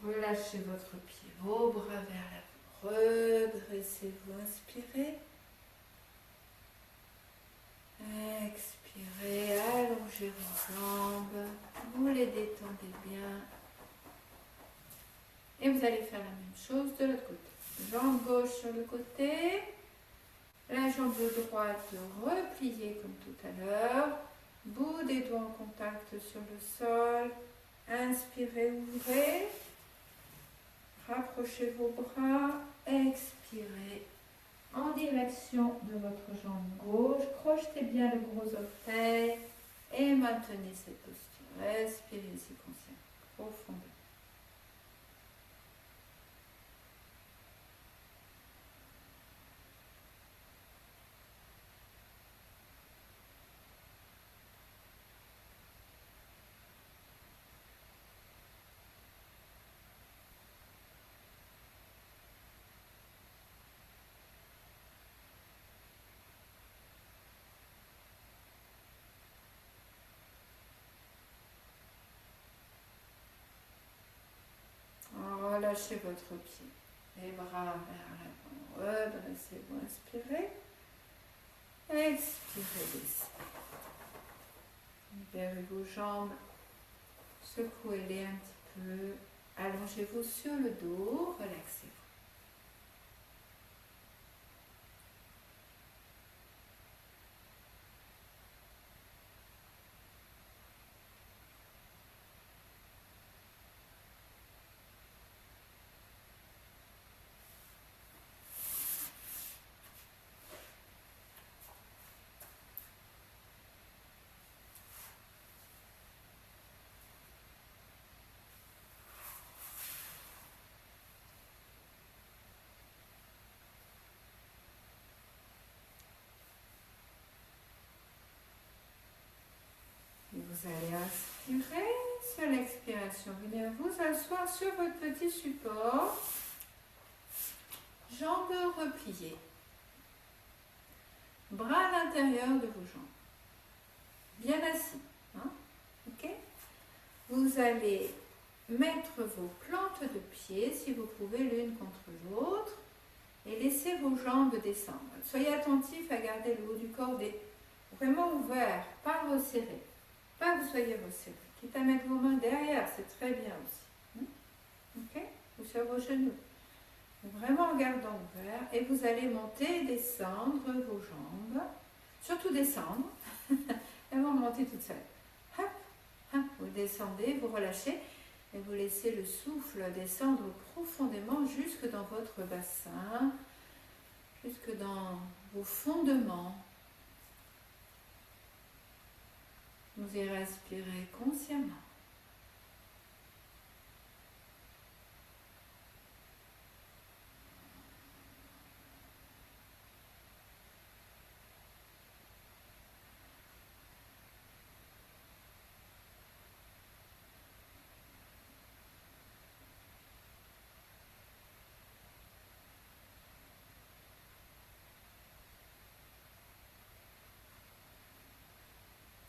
Relâchez votre pied, vos bras vers l'avant. Redressez-vous, inspirez. Expirez, allongez vos jambes. Vous les détendez bien. Et vous allez faire la même chose de l'autre côté. Jambe gauche sur le côté. La jambe droite repliée comme tout à l'heure. Bout des doigts en contact sur le sol. Inspirez, ouvrez. Rapprochez vos bras, expirez en direction de votre jambe gauche. Crochetez bien le gros orteil et maintenez cette posture. Respirez-y consciemment, profondément. Relâchez votre pied, les bras vers l'avant, redressez-vous, inspirez, expirez, descendez. Libérez vos jambes, secouez-les un petit peu, allongez-vous sur le dos, relaxez-vous. Vous allez inspirer. Sur l'expiration, venez vous asseoir sur votre petit support. Jambes repliées. Bras à l'intérieur de vos jambes. Bien assis. Hein? Ok? Vous allez mettre vos plantes de pied, si vous pouvez, l'une contre l'autre, et laissez vos jambes descendre. Soyez attentifs à garder le haut du corps vraiment ouvert, pas resserré. Pas que vous soyez resserré. Quitte à mettre vos mains derrière, c'est très bien aussi. Ok? Ou sur vos genoux. Vraiment en gardant ouvert. Et vous allez monter et descendre vos jambes. Surtout descendre. Vraiment monter toute seule. Hop, hop. Vous descendez, vous relâchez. Et vous laissez le souffle descendre profondément jusque dans votre bassin. Jusque dans vos fondements. Vous y respirez consciemment.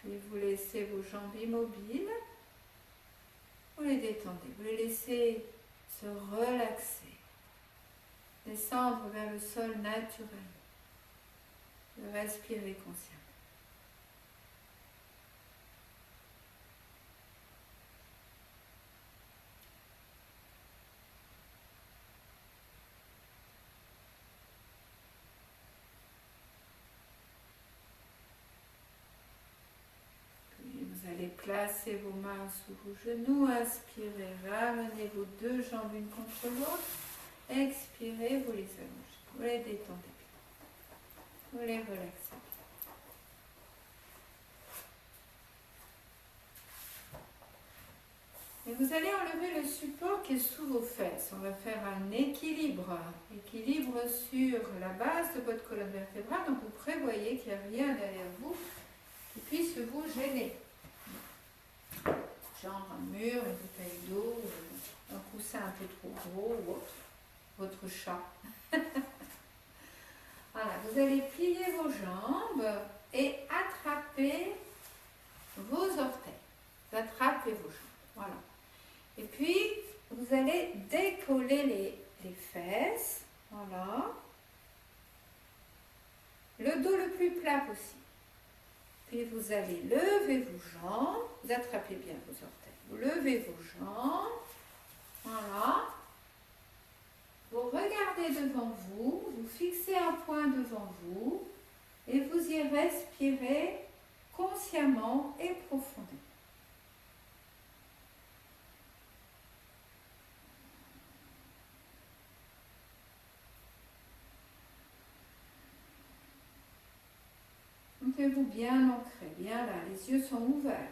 Et vous laissez vos jambes immobiles, vous les détendez, vous les laissez se relaxer, descendre vers le sol naturel, respirer consciemment. Vous allez placer vos mains sous vos genoux, inspirez, ramenez vos deux jambes l'une contre l'autre, expirez, vous les allongez, vous les détendez, vous les relaxez. Et vous allez enlever le support qui est sous vos fesses. On va faire un équilibre sur la base de votre colonne vertébrale. Donc vous prévoyez qu'il n'y a rien derrière vous qui puisse vous gêner. Genre un mur, une bouteille d'eau, un coussin un peu trop gros ou autre, votre chat. Voilà, vous allez plier vos jambes et attraper vos orteils. Vous attrapez vos jambes, voilà. Et puis, vous allez décoller les fesses, voilà. Le dos le plus plat possible. Puis vous allez lever vos jambes, vous attrapez bien vos orteils, vous levez vos jambes, voilà. Vous regardez devant vous, vous fixez un point devant vous et vous y respirez consciemment et profondément. Sentez-vous bien ancré, bien là, les yeux sont ouverts.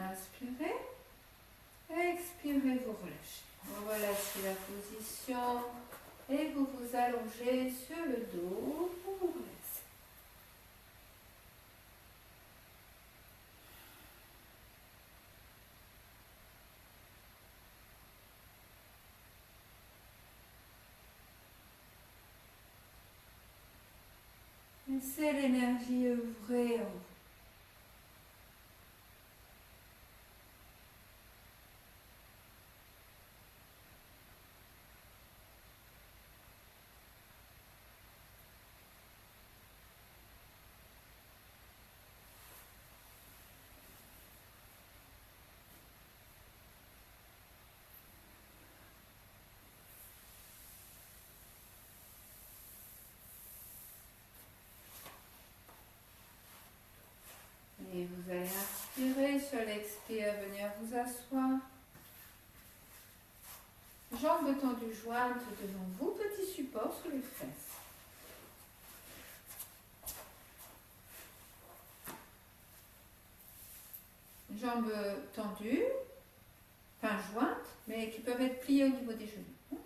Inspirez, expirez, vous relâchez. Vous relâchez la position et vous vous allongez sur le dos pour vous relaxer. Laissez l'énergie œuvrer en vous. Et vous allez inspirer sur l'expire, venir vous asseoir. Jambes tendues jointes devant vous, petit support sous les fesses. Jambes tendues, enfin jointes, mais qui peuvent être pliées au niveau des genoux.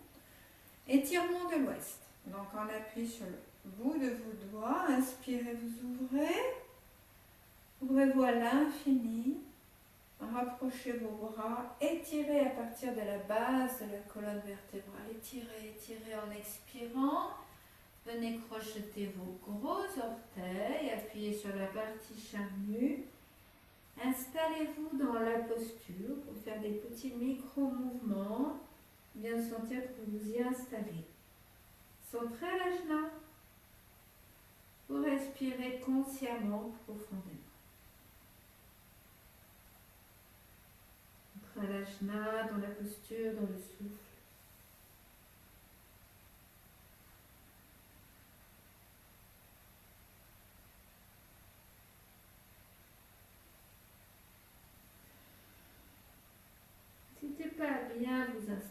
Étirement de l'ouest. Donc on appuie sur le bout de vos doigts. Inspirez, vous ouvrez. Ouvrez-vous à l'infini. Rapprochez vos bras. Étirez à partir de la base de la colonne vertébrale. Étirez, étirez en expirant. Venez crocheter vos gros orteils. Appuyez sur la partie charnue. Installez-vous dans la posture pour faire des petits micro-mouvements. Bien sentir que vous vous y installez. Centrez l'ajna. Vous respirez consciemment profondément. Centrez l'ajna dans la posture, dans le souffle. N'hésitez pas à bien vous installer.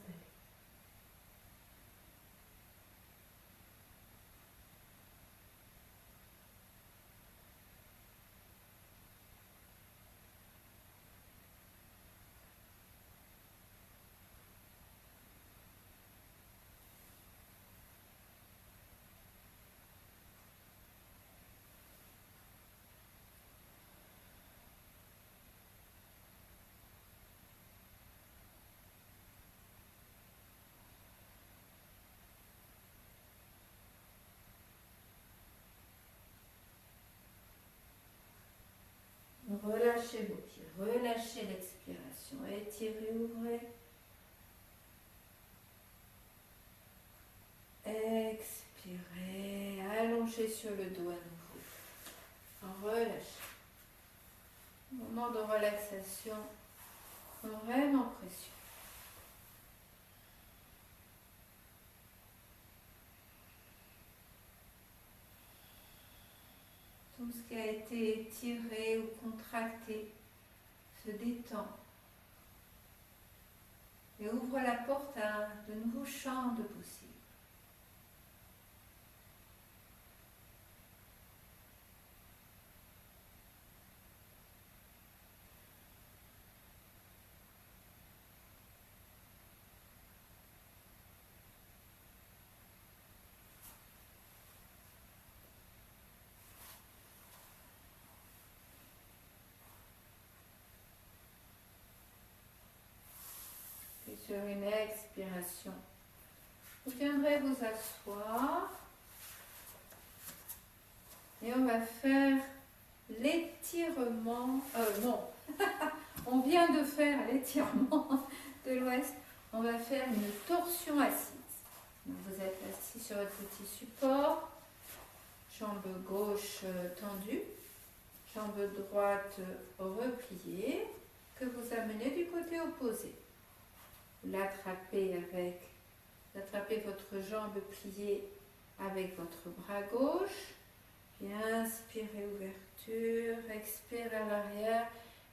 Relâchez vos pieds, relâchez l'expiration, étirez, ouvrez. Expirez, allongez sur le dos à nouveau. Relâchez. Moment de relaxation vraiment précieux. Tout ce qui a été étiré ou contracté se détend et ouvre la porte à de nouveaux champs de possibles. Sur une expiration, vous viendrez vous asseoir et on va faire l'étirement, non, on vient de faire l'étirement de l'ouest, on va faire une torsion assise. Donc vous êtes assis sur votre petit support, jambe gauche tendue, jambe droite repliée, que vous amenez du côté opposé. L'attrapez votre jambe pliée avec votre bras gauche, puis inspirez ouverture, expirez à l'arrière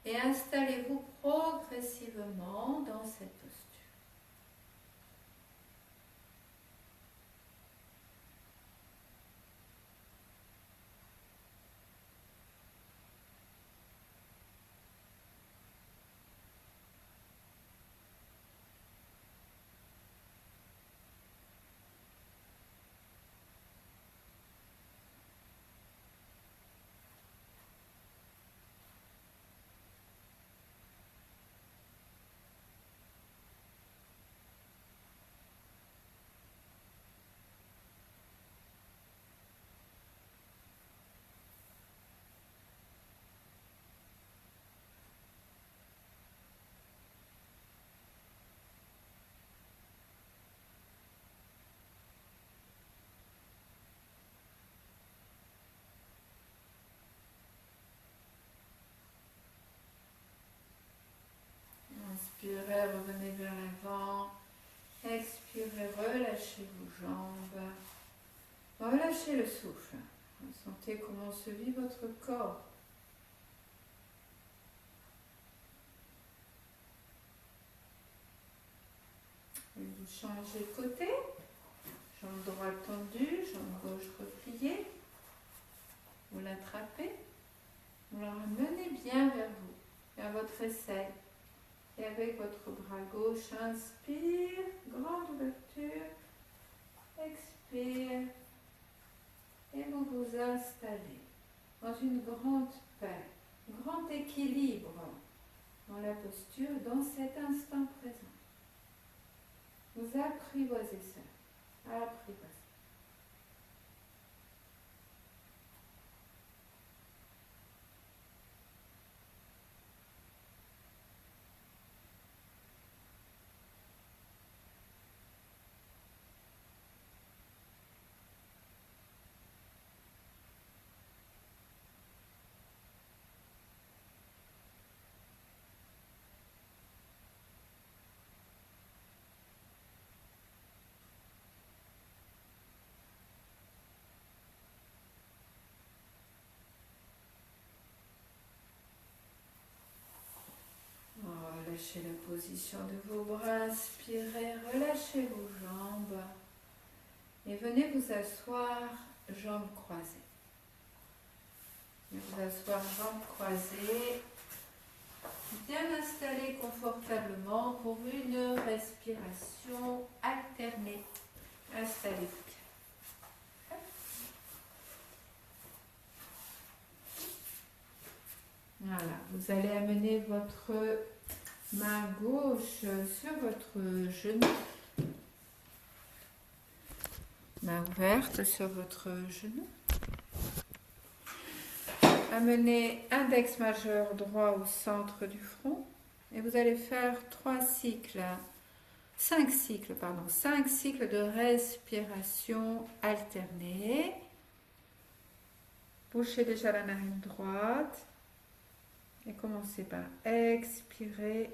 et installez-vous progressivement dans cette posture. Inspirez, revenez vers l'avant. Expirez, relâchez vos jambes. Relâchez le souffle. Sentez comment se vit votre corps. Vous changez de côté. Jambe droite tendue, jambe gauche repliée. Vous l'attrapez. Vous la ramenez bien vers vous, vers votre aisselle. Et avec votre bras gauche, inspire, grande ouverture. Expire. Et vous vous installez dans une grande paix, grand équilibre dans la posture, dans cet instant présent. Vous apprivoisez ça. Apprivoisez. Relâchez la position de vos bras, inspirez, relâchez vos jambes et venez vous asseoir jambes croisées. Vous asseoir jambes croisées, bien installé confortablement pour une respiration alternée. Installez-vous. Voilà, vous allez amener votre main gauche sur votre genou. Main ouverte sur votre genou. Amenez index majeur droit au centre du front. Et vous allez faire 5 cycles de respiration alternée. Bouchez déjà la narine droite. Et commencez par expirer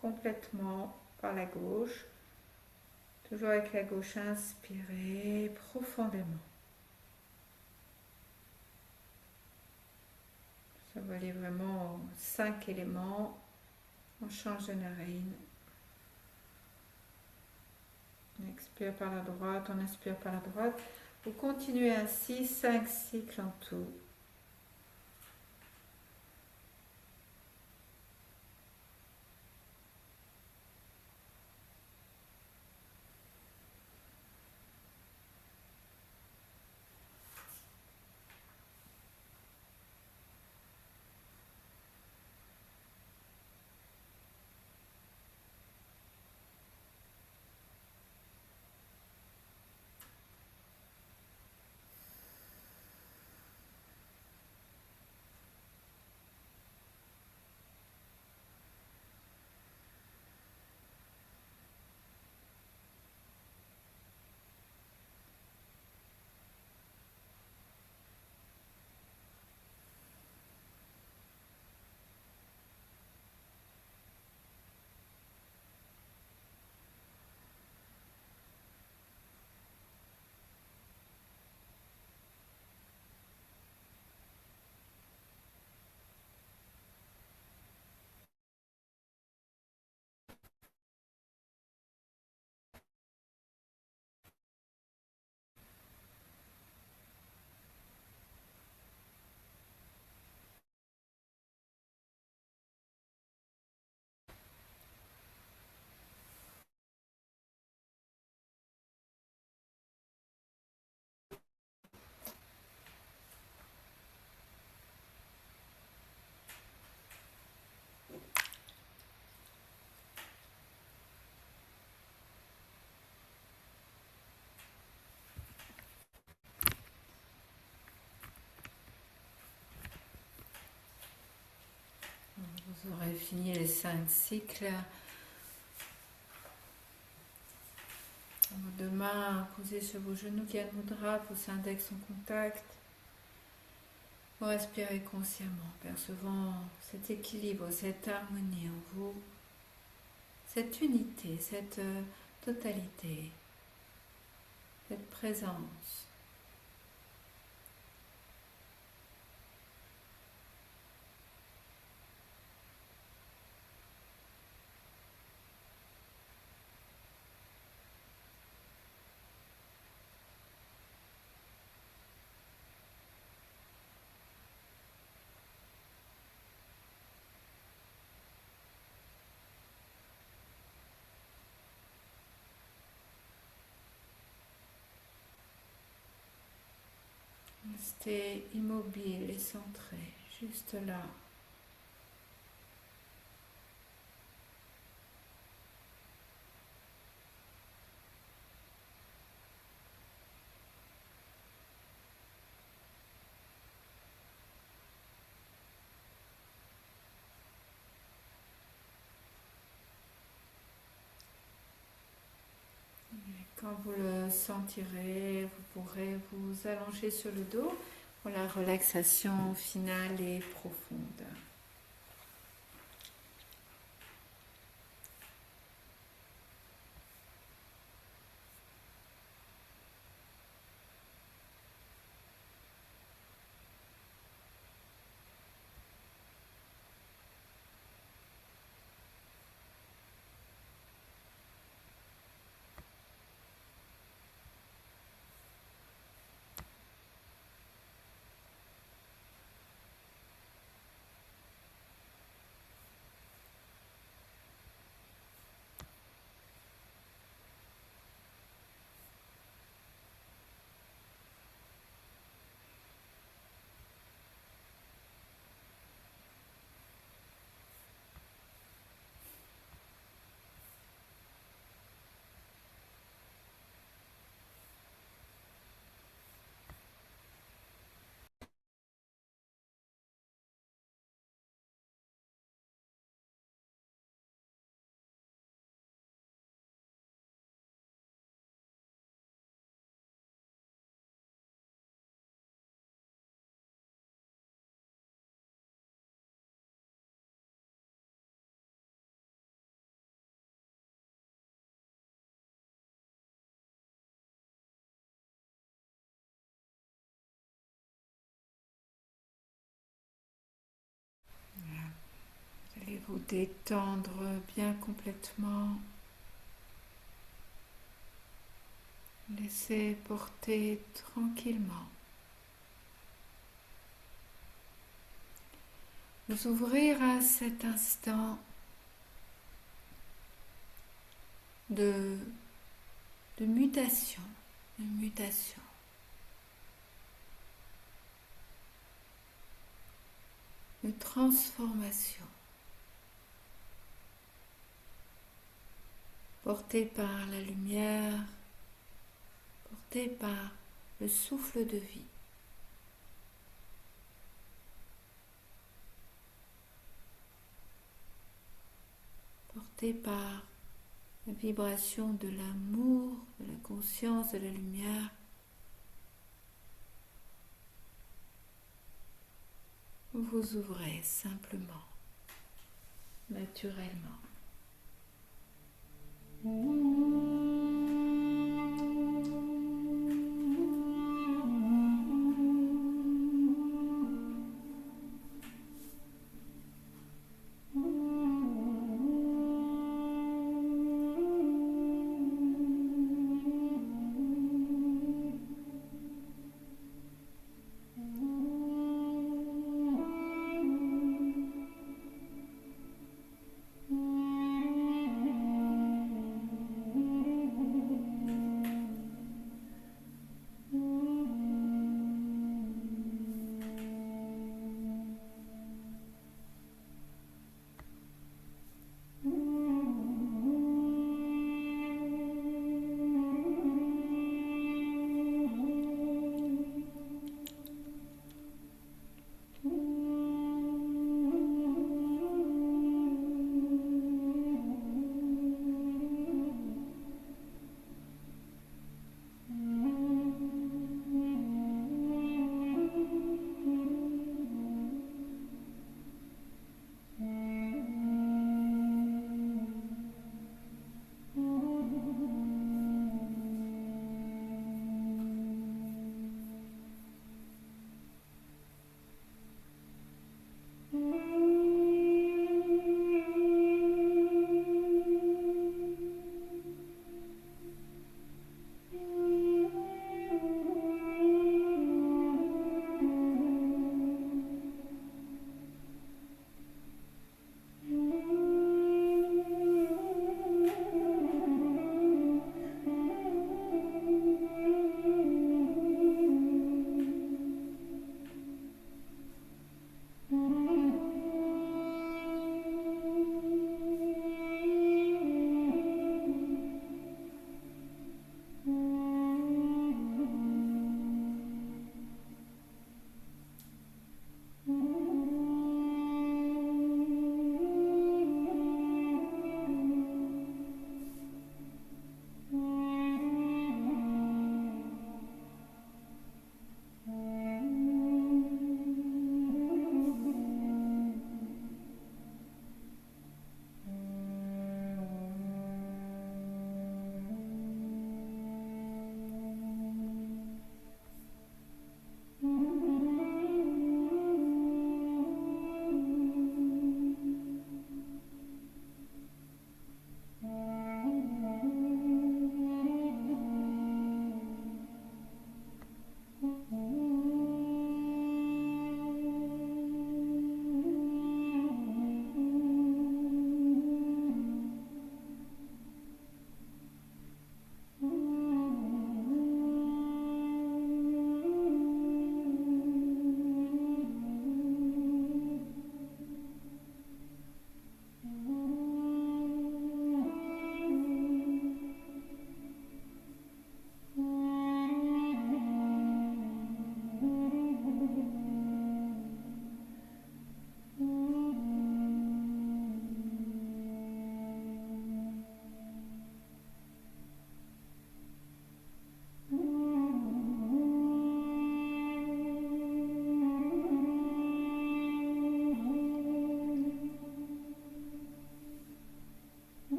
complètement par la gauche. Toujours avec la gauche, inspirez profondément. Ça va aller vraiment aux 5 éléments. On change de narine. On expire par la droite, on inspire par la droite. Vous continuez ainsi 5 cycles en tout. Vous aurez fini les 5 cycles. Vos deux mains posées sur vos genoux, Gyan Mudra, vos index en contact. Vous respirez consciemment, percevant cet équilibre, cette harmonie en vous, cette unité, cette totalité, cette présence. Restez immobile et centré, juste là. Quand vous le sentirez, vous pourrez vous allonger sur le dos pour la relaxation finale et profonde. Vous allez vous détendre bien complètement. Laissez porter tranquillement. Vous ouvrir à cet instant de mutation, de transformation, portée par la lumière, portée par le souffle de vie. Portée par la vibration de l'amour, de la conscience, de la lumière. Vous ouvrez simplement, naturellement.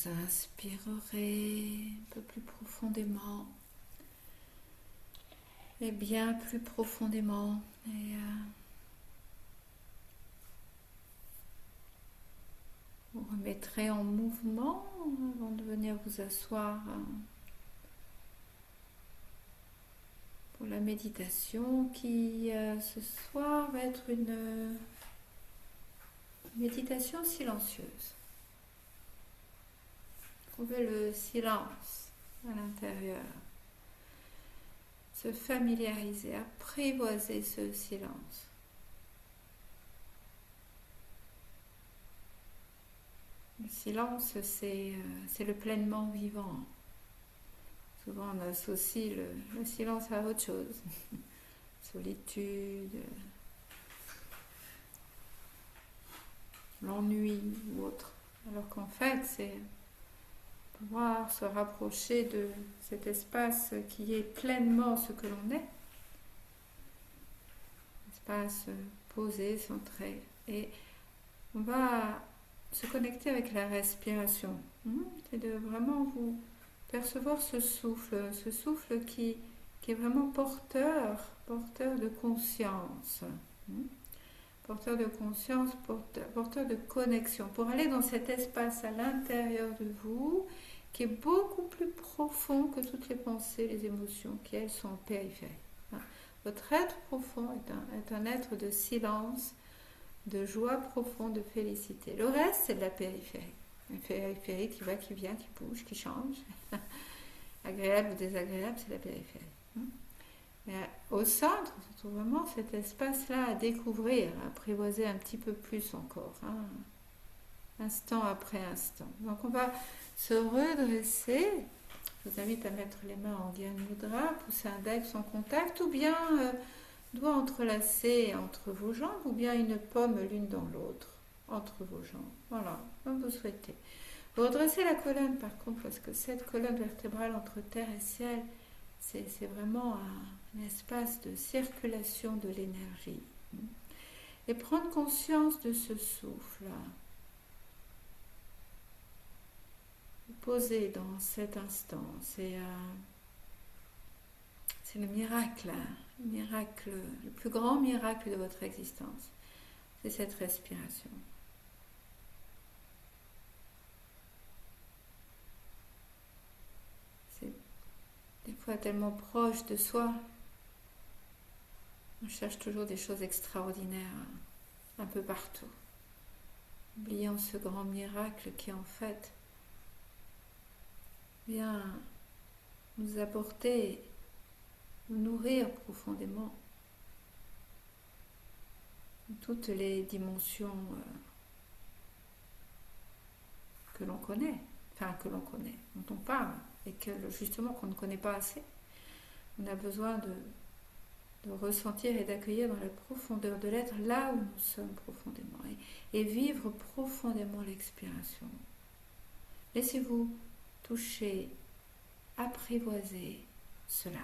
vous inspirerez un peu plus profondément et bien plus profondément. Et vous remettrez en mouvement avant de venir vous asseoir pour la méditation qui ce soir va être une méditation silencieuse. Trouvez le silence à l'intérieur. Se familiariser, apprivoiser ce silence. Le silence, c'est le pleinement vivant. Souvent, on associe le silence à autre chose. Solitude, l'ennui ou autre. Alors qu'en fait, c'est pouvoir se rapprocher de cet espace qui est pleinement ce que l'on est. Espace posé, centré. Et on va se connecter avec la respiration. C'est de vraiment vous percevoir ce souffle qui est vraiment porteur de conscience. Porteur de conscience, porteur de connexion. Pour aller dans cet espace à l'intérieur de vous, qui est beaucoup plus profond que toutes les pensées, les émotions, qui elles sont en périphérie. Votre être profond est un être de silence, de joie profonde, de félicité. Le reste, c'est de la périphérie. Une périphérie qui va, qui vient, qui bouge, qui change. Agréable ou désagréable, c'est la périphérie. Mais au centre, on se trouve vraiment cet espace-là à découvrir, à apprivoiser un petit peu plus encore, instant après instant. Donc on va se redresser. Je vous invite à mettre les mains en Gyan Mudra, pousser un index en contact, ou bien doigts entrelacés entre vos jambes, ou bien une pomme l'une dans l'autre entre vos jambes. Voilà, comme vous souhaitez. Vous redressez la colonne par contre, parce que cette colonne vertébrale entre terre et ciel, c'est vraiment un espace de circulation de l'énergie. Et prendre conscience de ce souffle. Vous posez dans cet instant. C'est le miracle, le plus grand miracle de votre existence. C'est cette respiration. C'est des fois tellement proche de soi. On cherche toujours des choses extraordinaires un peu partout, oubliant ce grand miracle qui en fait vient nous apporter, nous nourrir profondément toutes les dimensions que l'on connaît, dont on parle, et que justement qu'on ne connaît pas assez. On a besoin de ressentir et d'accueillir dans la profondeur de l'être, là où nous sommes profondément, et vivre profondément l'expiration. Laissez-vous toucher, apprivoiser cela.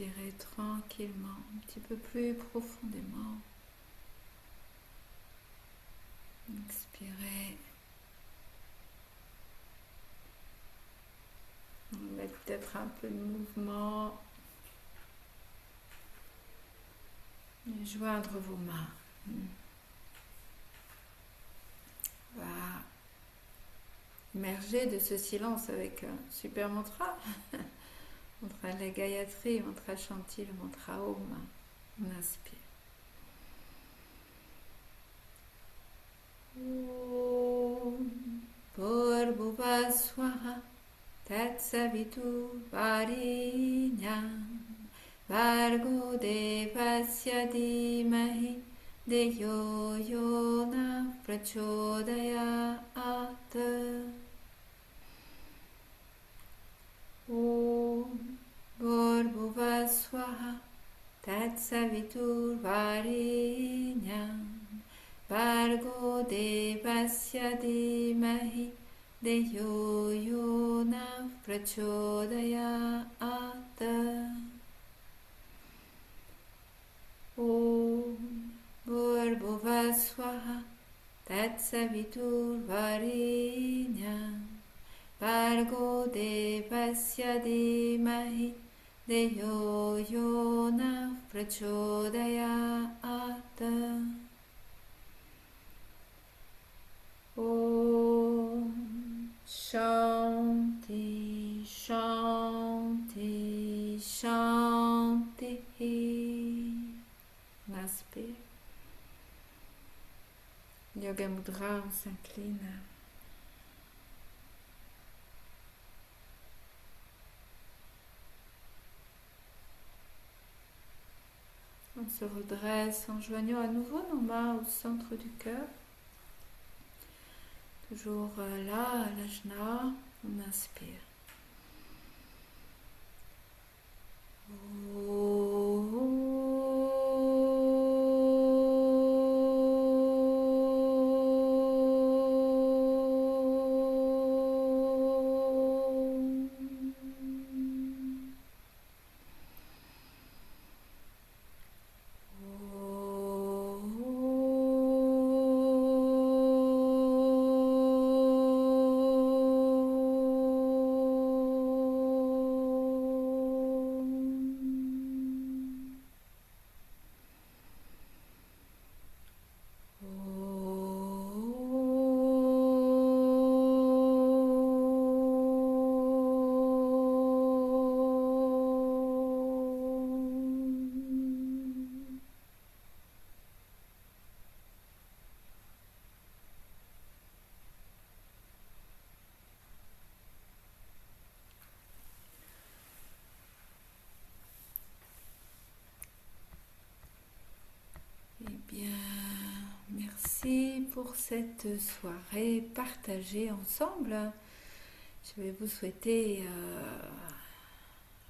Inspirez tranquillement, un petit peu plus profondément. Expirez. On va mettre peut-être un peu de mouvement. Et joindre vos mains. On va émerger de ce silence avec un super mantra. Mantra de la Gayatri, mantra Shanti, le mantra Om. On inspire. Om Bhurvubhuvah Swaha Tatsavitu Varenyam Bhargo Devasya Dhimahi Deyo Yona Prachodayat. Om Bhurvubhuvah Swaha Tatsavitur Varenyam Bhargo Devasya Dhimahi Deyo Yona Prachodayat. Om Bhurvubhuvah Swaha Tatsavitur Varenyam Bhargo Devasya Dhimahi Deyo Yona Prachodayat. Om Shanti Shanti Shanti. On inspire. Yoga Mudra, on s'incline. On se redresse en joignant à nouveau nos mains au centre du cœur. Toujours là, à l'ajna, on inspire. Merci pour cette soirée partagée ensemble. Je vais vous souhaiter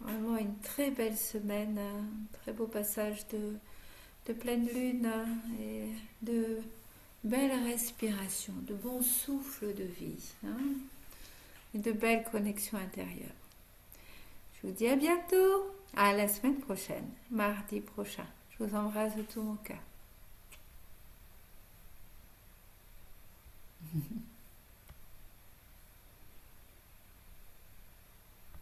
vraiment une très belle semaine, un très beau passage de pleine lune et de belles respirations, de bons souffles de vie et de belles connexions intérieures. Je vous dis à bientôt, à la semaine prochaine, mardi prochain. Je vous embrasse de tout mon cœur.